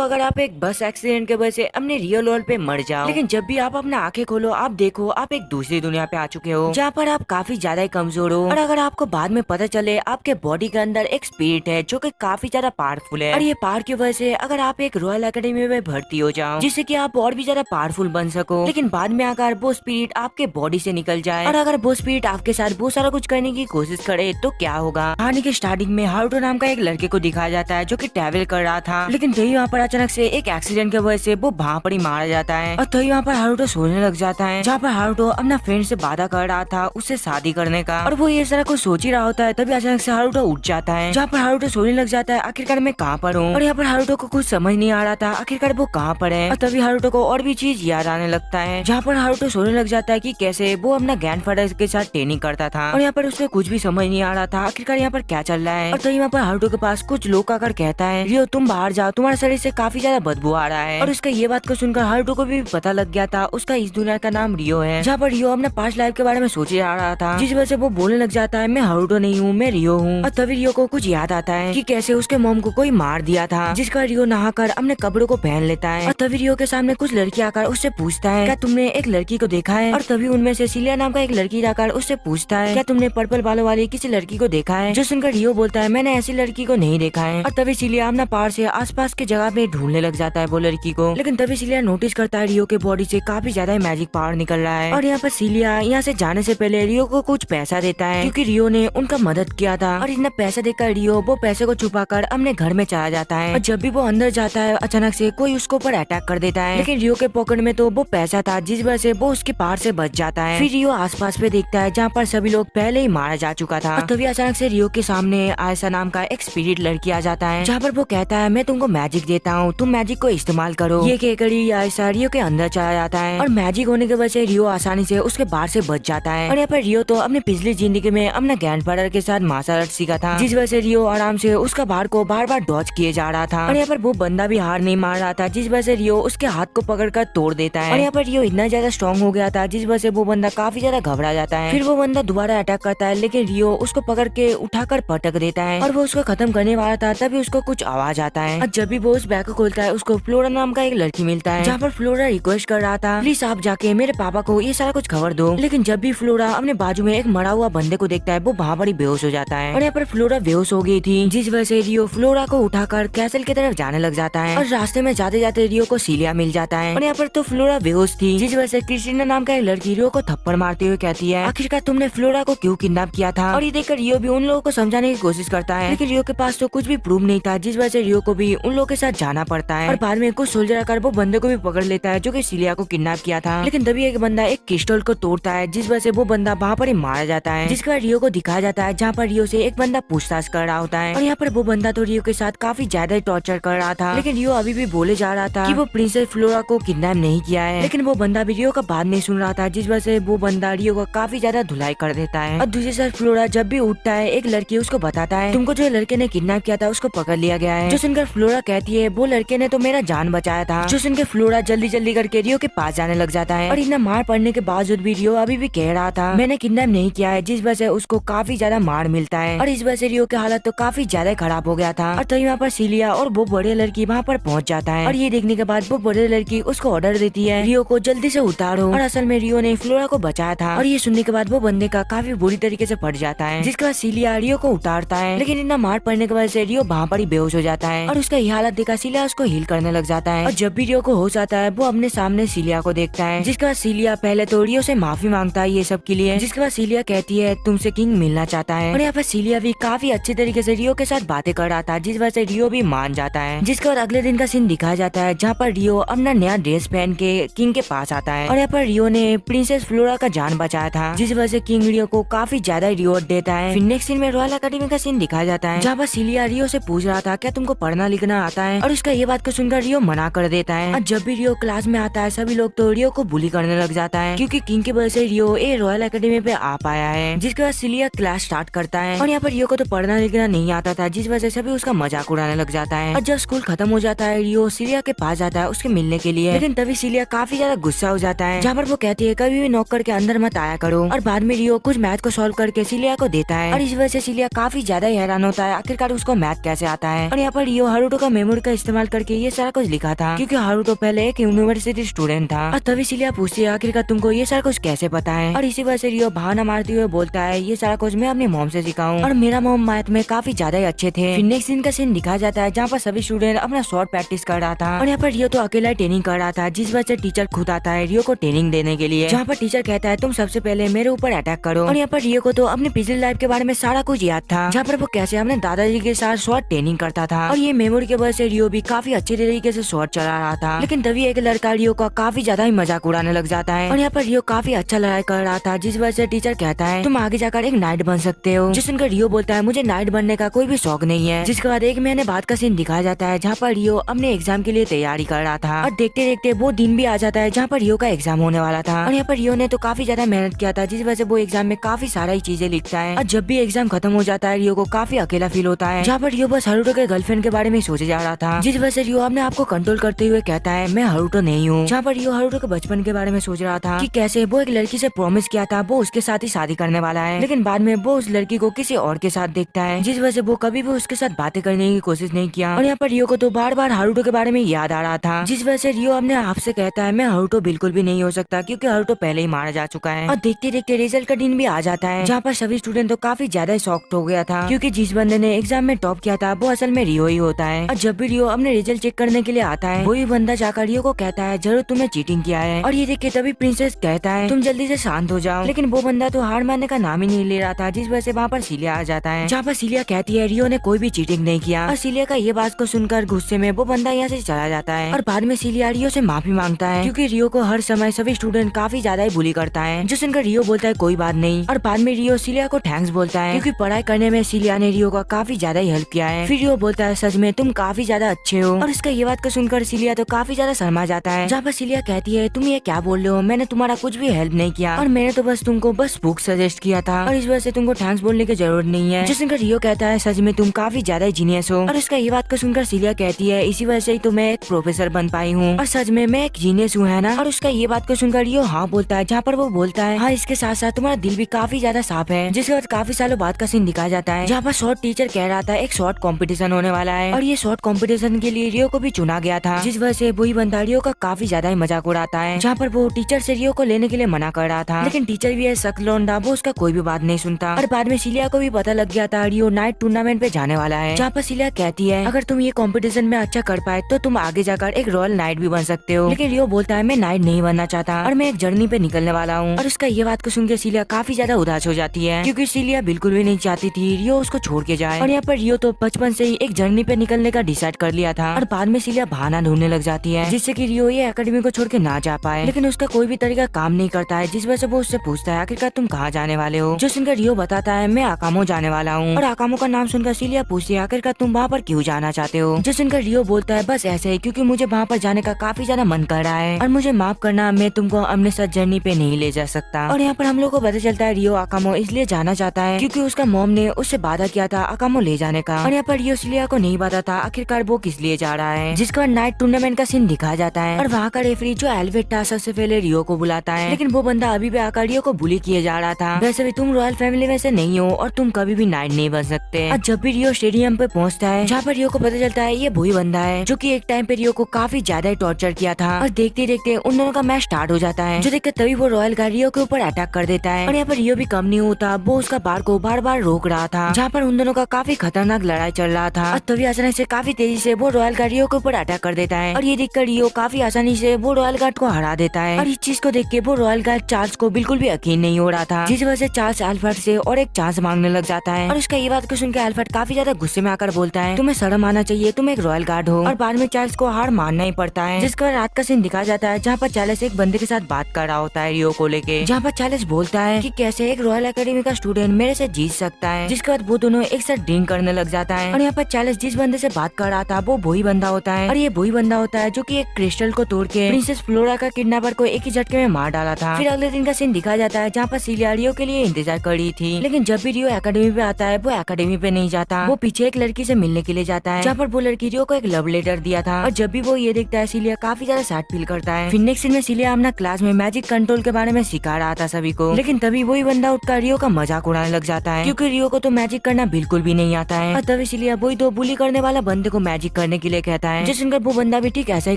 अगर आप एक बस एक्सीडेंट के वजह से अपने रियल वर्ल्ड पे मर जाओ, लेकिन जब भी आप अपना आंखें खोलो आप देखो आप एक दूसरी दुनिया पे आ चुके हो जहाँ पर आप काफी ज्यादा ही कमजोर हो। और अगर आपको बाद में पता चले आपके बॉडी के अंदर एक स्पिरिट है जो कि काफी ज्यादा पावरफुल है, और ये पावर की वजह से अगर आप एक रॉयल एकेडमी में भर्ती हो जाओ जिससे कि आप और भी ज्यादा पावरफुल बन सको, लेकिन बाद में अगर वो स्पिरिट आपके बॉडी से निकल जाए और अगर वो स्पिरिट आपके साथ बहुत सारा कुछ करने की कोशिश करे तो क्या होगा। कहानी के स्टार्टिंग में हारुतो नाम का एक लड़के को दिखाया जाता है जो कि ट्रैवल कर रहा था, लेकिन तभी वहाँ पर अचानक से एक एक्सीडेंट की वजह से वो वहाँ पर ही मारा जाता है। और तभी वहाँ पर हारुतो सोचने लग जाता है, जहाँ पर हारुतो अपना फ्रेंड से वादा कर रहा था उससे शादी करने का, और वो ये सारा कुछ सोच ही रहा होता है। तभी अचानक से हारुतो उठ जाता है, जहाँ पर हारुतो सोचने लग जाता है आखिरकार मैं कहाँ पर हूँ। और यहाँ पर हारुतो को कुछ समझ नहीं आ रहा था आखिरकार वो कहाँ पर है। और तभी हारुतो को और भी चीज याद आने लगता है, जहाँ पर हारुतो सोचने लग जाता है कि कैसे वो अपना ग्रैंडफादर के साथ ट्रेनिंग करता था, और यहाँ पर उसको कुछ भी समझ नहीं आ रहा था आखिरकार यहाँ पर क्या चल रहा है। और तभी यहाँ पर हारुतो के पास कुछ लोग आकर कहता है रियो तुम बाहर जाओ, तुम्हारे शरीर से काफी ज्यादा बदबू आ रहा है। और उसका ये बात को सुनकर हारुतो को भी पता लग गया था उसका इस दुनिया का नाम रियो है, जहाँ पर रियो अपना पास्ट लाइफ के बारे में सोचे जा रहा था, जिस वजह से वो बोलने लग जाता है मैं हारुतो नहीं हूँ मैं रियो हूँ। और तभी रियो को कुछ याद आता है कि कैसे उसके मॉम को कोई मार दिया था, जिसका रियो नहाकर अपने कपड़ों को पहन लेता है। और तभी रियो के सामने कुछ लड़की आकर उससे पूछता है क्या तुमने एक लड़की को देखा है। और तभी उनमें से सिलिया नाम का एक लड़की आकर उससे पूछता है क्या तुमने पर्पल बालों वाली किसी लड़की को देखा है, जो सुनकर रियो बोलता है मैंने ऐसी लड़की को नहीं देखा है। और तभी सिलिया अपना पार से आसपास के जगह पे ढूंढने लग जाता है वो लड़की को, लेकिन तभी सिलिया नोटिस करता है रियो के बॉडी से काफी ज्यादा मैजिक पावर निकल रहा है। और यहाँ पर सिलिया यहाँ से जाने से पहले रियो को कुछ पैसा देता है क्योंकि रियो ने उनका मदद किया था, और इतना पैसा देकर रियो वो पैसे को छुपा कर अपने घर में चला जाता है। और जब भी वो अंदर जाता है अचानक से कोई उसको ऊपर अटैक कर देता है, लेकिन रियो के पॉकेट में तो वो पैसा था जिस वजह से वो उसके पार से बच जाता है। फिर रियो आसपास पे देखता है जहाँ पर सभी लोग पहले ही मारा जा चुका था। और तभी अचानक से रियो के सामने आयशा नाम का एक स्पिरिट लड़की आ जाता है, जहाँ पर वो कहता है मैं तुमको मैजिक देता हूँ तुम मैजिक को इस्तेमाल करो। ये कहकर आयशा रियो के अंदर चला जाता है, और मैजिक होने की वजह से रियो आसानी से उसके बाहर से बच जाता है। और यहाँ पर रियो तो अपनी पिछली जिंदगी में अपने ग्रैंडफादर के साथ मार्शल आर्ट सीखा था, जिस वजह से रियो आराम से उसका बाहर को बार बार डॉज किए जा रहा था। और यहाँ पर वो बंदा भी हार नहीं मार रहा था, जिस वजह से रियो उसके हाथ को पकड़कर तोड़ देता है। और यहाँ पर रियो इतना ज्यादा स्ट्रॉन्ग हो गया था जिस वजह से वो बंदा काफी ज्यादा घबरा जाता है। फिर वो बंदा दोबारा अटैक करता है, लेकिन रियो उसको पकड़ के उठाकर पटक देता है, और वो उसको खत्म करने वाला था तभी उसको कुछ आवाज आता है। और जब भी वो उस बैग को खोलता है उसको फ्लोरा नाम का एक लड़की मिलता है, जहाँ पर फ्लोरा रिक्वेस्ट कर रहा था प्लीज आप जाके मेरे पापा को ये सारा कुछ खबर दो। लेकिन जब भी फ्लोरा अपने बाजू में एक मरा हुआ बंदे को देखता है वो वहाँ पर ही बेहोश हो जाता है। और यहाँ पर फ्लोरा बेहोश हो गई थी, जिस वजह से रियो फ्लोरा को उठाकर कैसल की तरफ जाने लग जाता है। और रास्ते में जाते जाते रियो को सिलिया मिल जाता है, और यहाँ पर तो फ्लोरा बेहोश थी, जिस वजह से क्रिस्टीना नाम का एक लड़की रियो को थप्पड़ मारते हुए कहती है आखिरकार तुमने फ्लोरा को क्यों किडनैप किया था। और ये देखकर रियो भी उन लोगों को समझाने की कोशिश करता है, लेकिन रियो के पास तो कुछ भी प्रूफ नहीं था, जिस वजह से रियो को भी उन लोगों के साथ जाना पड़ता है। और बाद में कुछ सोल्जर आकर वो बंदे को भी पकड़ लेता है जो कि सिलिया को किडनैप किया था, लेकिन तभी एक बंदा एक क्रिस्टल को तोड़ता है, जिस वजह से वो बंदा वहाँ पर ही मारा जाता है, जिसके बाद रियो को दिखाया जाता है जहाँ पर रियो से एक बंदा पूछताछ कर रहा होता है। और यहाँ पर वो बंदा तो रियो के साथ काफी ज्यादा टॉर्चर कर रहा था, लेकिन रियो अभी भी बोले जा रहा था कि वो प्रिंसेस फ्लोरा को किडनैप नहीं किया है, लेकिन वो बंदा भी रियो का बात नहीं सुन रहा था, जिस वजह से वो बंदा रियो का काफी ज्यादा धुलाई कर देता है। और दूसरी साइड फ्लोरा जब भी उठता है एक लड़की उसको बताता है तुमको जो लड़के ने किडनैप किया था उसको पकड़ लिया गया है, जो सुनकर फ्लोरा कहती है वो लड़के ने तो मेरा जान बचाया था, जो सुनकर फ्लोरा जल्दी जल्दी करके रियो के पास जाने लग जाता है। और इतना मार पड़ने के बावजूद भी रियो अभी भी कह रहा था मैंने किडनैप नहीं किया है, जिस वजह से उसको काफी ज्यादा मार मिलता है, और इस वजह से रियो की हालत तो काफी ज्यादा खराब हो गया था। और तभी वहाँ पर सिलिया और वो बड़े लड़की वहाँ पर पहुँच जाता है, और ये देखने के बाद वो बड़े लड़की उसको ऑर्डर देती है रियो को जल्दी से उतारो, और असल में रियो ने फ्लोरा को बचाया था। और ये सुनने के बाद वो बंदे का काफी बुरी तरीके से फट जाता है, जिसके बाद सिलिया रियो को उतारता है, लेकिन इतना मार पड़ने की वजह से रियो वहाँ पर ही बेहोश हो जाता है। और उसका ये हालत देखा सिलिया उसको हील करने लग जाता है, और जब भी रियो को होश आता है वो अपने सामने सिलिया को देखता है, जिसके बाद सिलिया पहले तो रियो से माफी मांगता है ये सब के लिए, जिसके बाद सिलिया कहती है तुमसे किंग मिलना चाहता है। और यहाँ पर सिलिया भी काफी अच्छे तरीके से रियो के साथ बातें कर रहा था, जिस वजह से रियो भी मान जाता है। जिसके बाद अगले दिन का सीन दिखाया जाता है जहाँ पर रियो अपना नया ड्रेस पहन के किंग के पास आता है, और यहाँ पर रियो ने प्रिंसेस फ्लोरा का जान बचाया था, जिस वजह से किंग रियो को काफी ज्यादा रिवॉर्ड देता है। फिर नेक्स्ट सीन में रॉयल एकेडमी का सीन दिखाया जाता है, जहाँ पर सिलिया रियो से पूछ रहा था क्या तुमको पढ़ना लिखना आता है, और उसका ये बात को सुनकर रियो मना कर देता है। और जब भी रियो क्लास में आता है सभी लोग तो रियो को बुली करने लग जाता है, क्योंकि किंग की वजह से रियो ये रॉयल एकेडमी पे आ पाया है। जिसके बाद सिलिया क्लास स्टार्ट करता है, और यहाँ पर रियो को तो पढ़ना लिखना नहीं आता था, जिस वजह से सभी उसका मजाक उड़ाने लग जाता है। और जब स्कूल खत्म हो जाता है रियो सिलिया के पास जाता है उसके मिलने के लिए, लेकिन तभी सिलिया काफी ज्यादा गुस्सा हो जाता है, जहाँ पर वो कहती है कभी भी नॉक करके अंदर मत आया करो। और बाद में रियो कुछ मैथ को सॉल्व करके सिलिया को देता है, और इस वजह से सिलिया काफी ज्यादा हैरान होता है आखिरकार उसको मैथ कैसे आता है। और यहाँ पर रियो हारुतो का मेमोरी का इस्तेमाल इस्तेमाल करके ये सारा कुछ लिखा था, क्योंकि हारुतो पहले एक यूनिवर्सिटी स्टूडेंट था। और तभी सिलिया पूछती है आखिरकार तुमको ये सारा कुछ कैसे पता है। और इसी वजह से रियो बहाना मारते हुए बोलता है ये सारा कुछ मैं अपनी मॉम से सीखा हूँ, और मेरा मॉम मैथ में काफी ज्यादा ही अच्छे थे। फिर नेक्स्ट दिन का सीन दिखाया जाता है जहाँ पर सभी स्टूडेंट अपना शॉर्ट प्रैक्टिस कर रहा था, और यहाँ पर रियो तो अकेला ट्रेनिंग कर रहा था, जिस वजह से टीचर खुद आता है रियो को ट्रेनिंग देने के लिए। जहाँ पर टीचर कहता है तुम सबसे पहले मेरे ऊपर अटैक करो। और यहाँ पर रियो को तो अपनी पिछली लाइफ के बारे में सारा कुछ याद था, जहाँ पर वो कैसे अपने दादाजी के साथ शॉर्ट ट्रेनिंग करता था, और ये मेमोरी के वजह से रियो भी काफी अच्छे तरीके से शॉर्ट चला रहा था। लेकिन तभी एक लड़का रियो का काफी ज्यादा ही मजाक उड़ाने लग जाता है, और यहाँ पर रियो काफी अच्छा लड़ाई कर रहा था, जिस वजह से टीचर कहता है तुम आगे जाकर एक नाइट बन सकते हो। जिस सुनकर रियो बोलता है मुझे नाइट बनने का कोई भी शौक नहीं है। जिसके बाद एक महीने बाद का सीन दिखाया जाता है जहाँ पर रियो अपने एग्जाम के लिए तैयारी कर रहा था, और देखते देखते वो दिन भी आ जाता है जहाँ पर रियो का एग्जाम होने वाला था। और यहाँ पर रियो ने तो काफी ज्यादा मेहनत किया था, जिस वजह से वो एग्जाम में काफी सारी चीजें लिखता है। और जब भी एग्जाम खत्म हो जाता है रियो को काफी अकेला फील होता है, जहाँ पर रियो बस हारुतो के गर्लफ्रेंड के बारे में सोचे जा रहा था, जिस वजह से रियो अपने आप को कंट्रोल करते हुए कहता है मैं हारुतो नहीं हूँ। जहाँ पर रियो हारुतो के बचपन के बारे में सोच रहा था कि कैसे वो एक लड़की से प्रॉमिस किया था वो उसके साथ ही शादी करने वाला है, लेकिन बाद में वो उस लड़की को किसी और के साथ देखता है, जिस वजह से वो कभी भी उसके साथ बातें करने की कोशिश नहीं किया। और यहाँ पर रियो को तो बार बार हारुतो के बारे में याद आ रहा था, जिस वजह से रियो अपने आप से कहता है मैं हारुतो बिल्कुल भी नहीं हो सकता, क्योंकि हारुतो पहले ही मारा जा चुका है। और देखते देखते रिजल्ट का दिन भी आ जाता है, जहाँ पर सभी स्टूडेंट तो काफी ज्यादा शॉक्ड हो गया था, क्योंकि जिस बंदे ने एग्जाम में टॉप किया था वो असल में रियो ही होता है। और जब भी रियो अपने रिजल्ट चेक करने के लिए आता है वही बंदा जाकर रियो को कहता है जरूर तुमने चीटिंग किया है। और ये देख के तभी प्रिंसेस कहता है तुम जल्दी से शांत हो जाओ, लेकिन वो बंदा तो हार मानने का नाम ही नहीं ले रहा था, जिस वजह से वहाँ पर सिलिया आ जाता है, जहाँ पर सिलिया कहती है रियो ने कोई भी चीटिंग नहीं किया। और सिलिया का ये बात को सुनकर गुस्से में वो बंदा यहाँ से चला जाता है, और बाद में सिलिया रियो से माफी मांगता है, क्योंकि रियो को हर समय सभी स्टूडेंट काफी ज्यादा ही बुली करता है, जो सुनकर रियो बोलता है कोई बात नहीं। और बाद में रियो सिलिया को थैंक्स बोलता है, क्योंकि पढ़ाई करने में सिलिया ने रियो का काफी ज्यादा ही हेल्प किया है। फिर रियो बोलता है सच में तुम काफी ज्यादा अच्छे हो। और इसका ये बात को सुनकर सिलिया तो काफी ज्यादा शर्मा जाता है, जहाँ पर सिलिया कहती है तुम ये क्या बोल रहे हो, मैंने तुम्हारा कुछ भी हेल्प नहीं किया, और मैंने तो बस तुमको बस बुक सजेस्ट किया था, और इस वजह से तुमको थैंक्स बोलने की जरूरत नहीं है। जो सुनकर रियो कहता है सच में तुम काफी ज्यादा जीनियस हो। और उसका ये बात को सुनकर सिलिया कहती है इसी वजह से ही तो मैं एक प्रोफेसर बन पाई हूँ, और सच में मैं एक जीनियस हूँ है ना। और उसका ये बात को सुनकर रियो हाँ बोलता है, जहाँ पर वो बोलता है हाँ इसके साथ साथ तुम्हारा दिल भी काफी ज्यादा साफ है। जिसके बाद काफी सालों बाद का सीन दिखाया जाता है, जहाँ पर शॉर्ट टीचर कह रहा था एक शॉर्ट कंपटीशन होने वाला है, और ये शॉर्ट कंपटीशन के लिए रियो को भी चुना गया था, जिस वजह से वही बंदा रियो का काफी ज्यादा ही मजाक उड़ाता है, जहाँ पर वो टीचर से रियो को लेने के लिए मना कर रहा था, लेकिन टीचर भी है सकलोंडा, वो उसका कोई भी बात नहीं सुनता। और बाद में सिलिया को भी पता लग गया था रियो नाइट टूर्नामेंट पे जाने वाला है, जहाँ पर सिलिया कहती है अगर तुम ये कंपटीशन में अच्छा कर पाए तो तुम आगे जाकर एक रॉयल नाइट भी बन सकते हो, लेकिन रियो बोलता है मैं नाइट नहीं बनना चाहता और मैं एक जर्नी पे निकलने वाला हूँ। और उसका ये बात को सुनकर सिलिया काफी ज्यादा उदास हो जाती है, क्योंकि सिलिया बिल्कुल भी नहीं चाहती थी रियो उसको छोड़ के जाए। और यहाँ पर रियो तो बचपन से ही एक जर्नी पे निकलने का डिसाइड कर लिया था, और बाद में सिलिया बहाना ढूंढने लग जाती है जिससे कि रियो ये एकेडमी को छोड़ के ना जा पाए, लेकिन उसका कोई भी तरीका काम नहीं करता है, जिस वजह से वो उससे पूछता है आखिरकार तुम कहाँ जाने वाले हो। जो सुनकर रियो बताता है मैं आकामो जाने वाला हूँ, और आकामो का नाम सुनकर सिलिया पूछती है आखिरकार तुम वहाँ पर क्यों जाना चाहते हो। जो सुनकर रियो बोलता है बस ऐसे ही, क्योंकि मुझे वहाँ पर जाने का काफी ज्यादा मन कर रहा है, और मुझे माफ करना मैं तुमको अपने साथ जर्नी पे नहीं ले जा सकता। और यहाँ पर हम लोग को पता चलता है रियो आकामो इसलिए जाना चाहता है क्योंकि उसका मॉम ने उससे वादा किया था आकामो ले जाने का, और यहाँ पर रियो सिलिया को नहीं पता था आखिरकार वो किस लिए जा रहा है। जिसके बाद नाइट टूर्नामेंट का सीन दिखाया जाता है, और वहाँ का रेफरी जो एल्वेट था सबसे पहले रियो को बुलाता है, लेकिन वो बंदा अभी भी आकर रियो को बुली किए जा रहा था, वैसे भी तुम रॉयल फैमिली में से नहीं हो और तुम कभी भी नाइट नहीं बन सकते। और जब भी रियो स्टेडियम पे पहुँचता है, जहाँ पर रियो को पता चलता है ये वही बंदा है जो कि एक टाइम पे रियो को काफी ज्यादा टॉर्चर किया था, और देखते देखते उन दोनों का मैच स्टार्ट हो जाता है, जो देखकर तभी वो रॉयल गार्ड रियो के ऊपर अटैक कर देता है। और यहाँ पर रियो भी कम नहीं होता, वो उसका बार को बार बार रोक रहा था, जहाँ पर उन दोनों का काफी खतरनाक लड़ाई चल रहा था, और तभी अचानक से काफी तेजी से वो रॉयल गार्ड रियो के ऊपर अटैक कर देता है, और ये देखकर रियो काफी आसानी से वो रॉयल गार्ड को हरा देता है। और इस चीज को देख के वो रॉयल गार्ड चार्ल्स को बिल्कुल भी यकीन नहीं हो रहा था, जिस वजह से चार्ल्स अल्फ्रेड से और एक चांस मांगने लग जाता है। और उसका ये बात को सुनकर अल्फ्रेड काफी ज्यादा गुस्से में आकर बोलता है तुम्हें शर्म आना चाहिए, तुम एक रॉयल गार्ड हो। और बाद में चार्ल्स को हार मानना ही पड़ता है, जिसका रात का सीन दिखाया जाता है, जहाँ पर चार्ल्स एक बंदे के साथ बात कर रहा होता है रियो को लेके, जहाँ पर चार्ल्स बोलता है कि कैसे एक रॉयल एकेडमी का स्टूडेंट मेरे से जीत सकता है। जिसके बाद वो दोनों एक साथ ड्रिंक करने लग जाता है, और यहाँ पर चार्ल्स जिस बंदे से बात कर रहा था वो वही बंदा होता है, और ये वही बंदा होता है जो कि एक क्रिस्टल को तोड़ के प्रिंसेस फ्लोरा का किडनैपर को एक ही झटके में मार डाला था। फिर अगले दिन का सीन दिखाया जाता है, जहाँ पर सिलिया रियो के लिए इंतजार कर रही थी, लेकिन जब भी रियो एकेडमी पे आता है वो एकेडमी पे नहीं जाता, वो पीछे एक लड़की से मिलने के लिए जाता है, जहाँ पर वो लड़की रियो को एक लव लेटर दिया था। और जब भी वो ये देखता है सिलिया काफी ज्यादा सैड फील करता है। फिर नेक्स्ट सीन में सिलिया अपना क्लास में मैजिक कंट्रोल के बारे में सिखा रहा था सभी को, लेकिन तभी वही बंदा उठकर रियो का मजाक उड़ाने लग जाता है, क्योंकि रियो को तो मैजिक करना बिल्कुल भी नहीं आता है। और तभी सिलिया वही दो बुली करने वाला बंदे को मैजिक करने के लिए कहता है, जिसे सुनकर वो बंदा भी ठीक ऐसा ही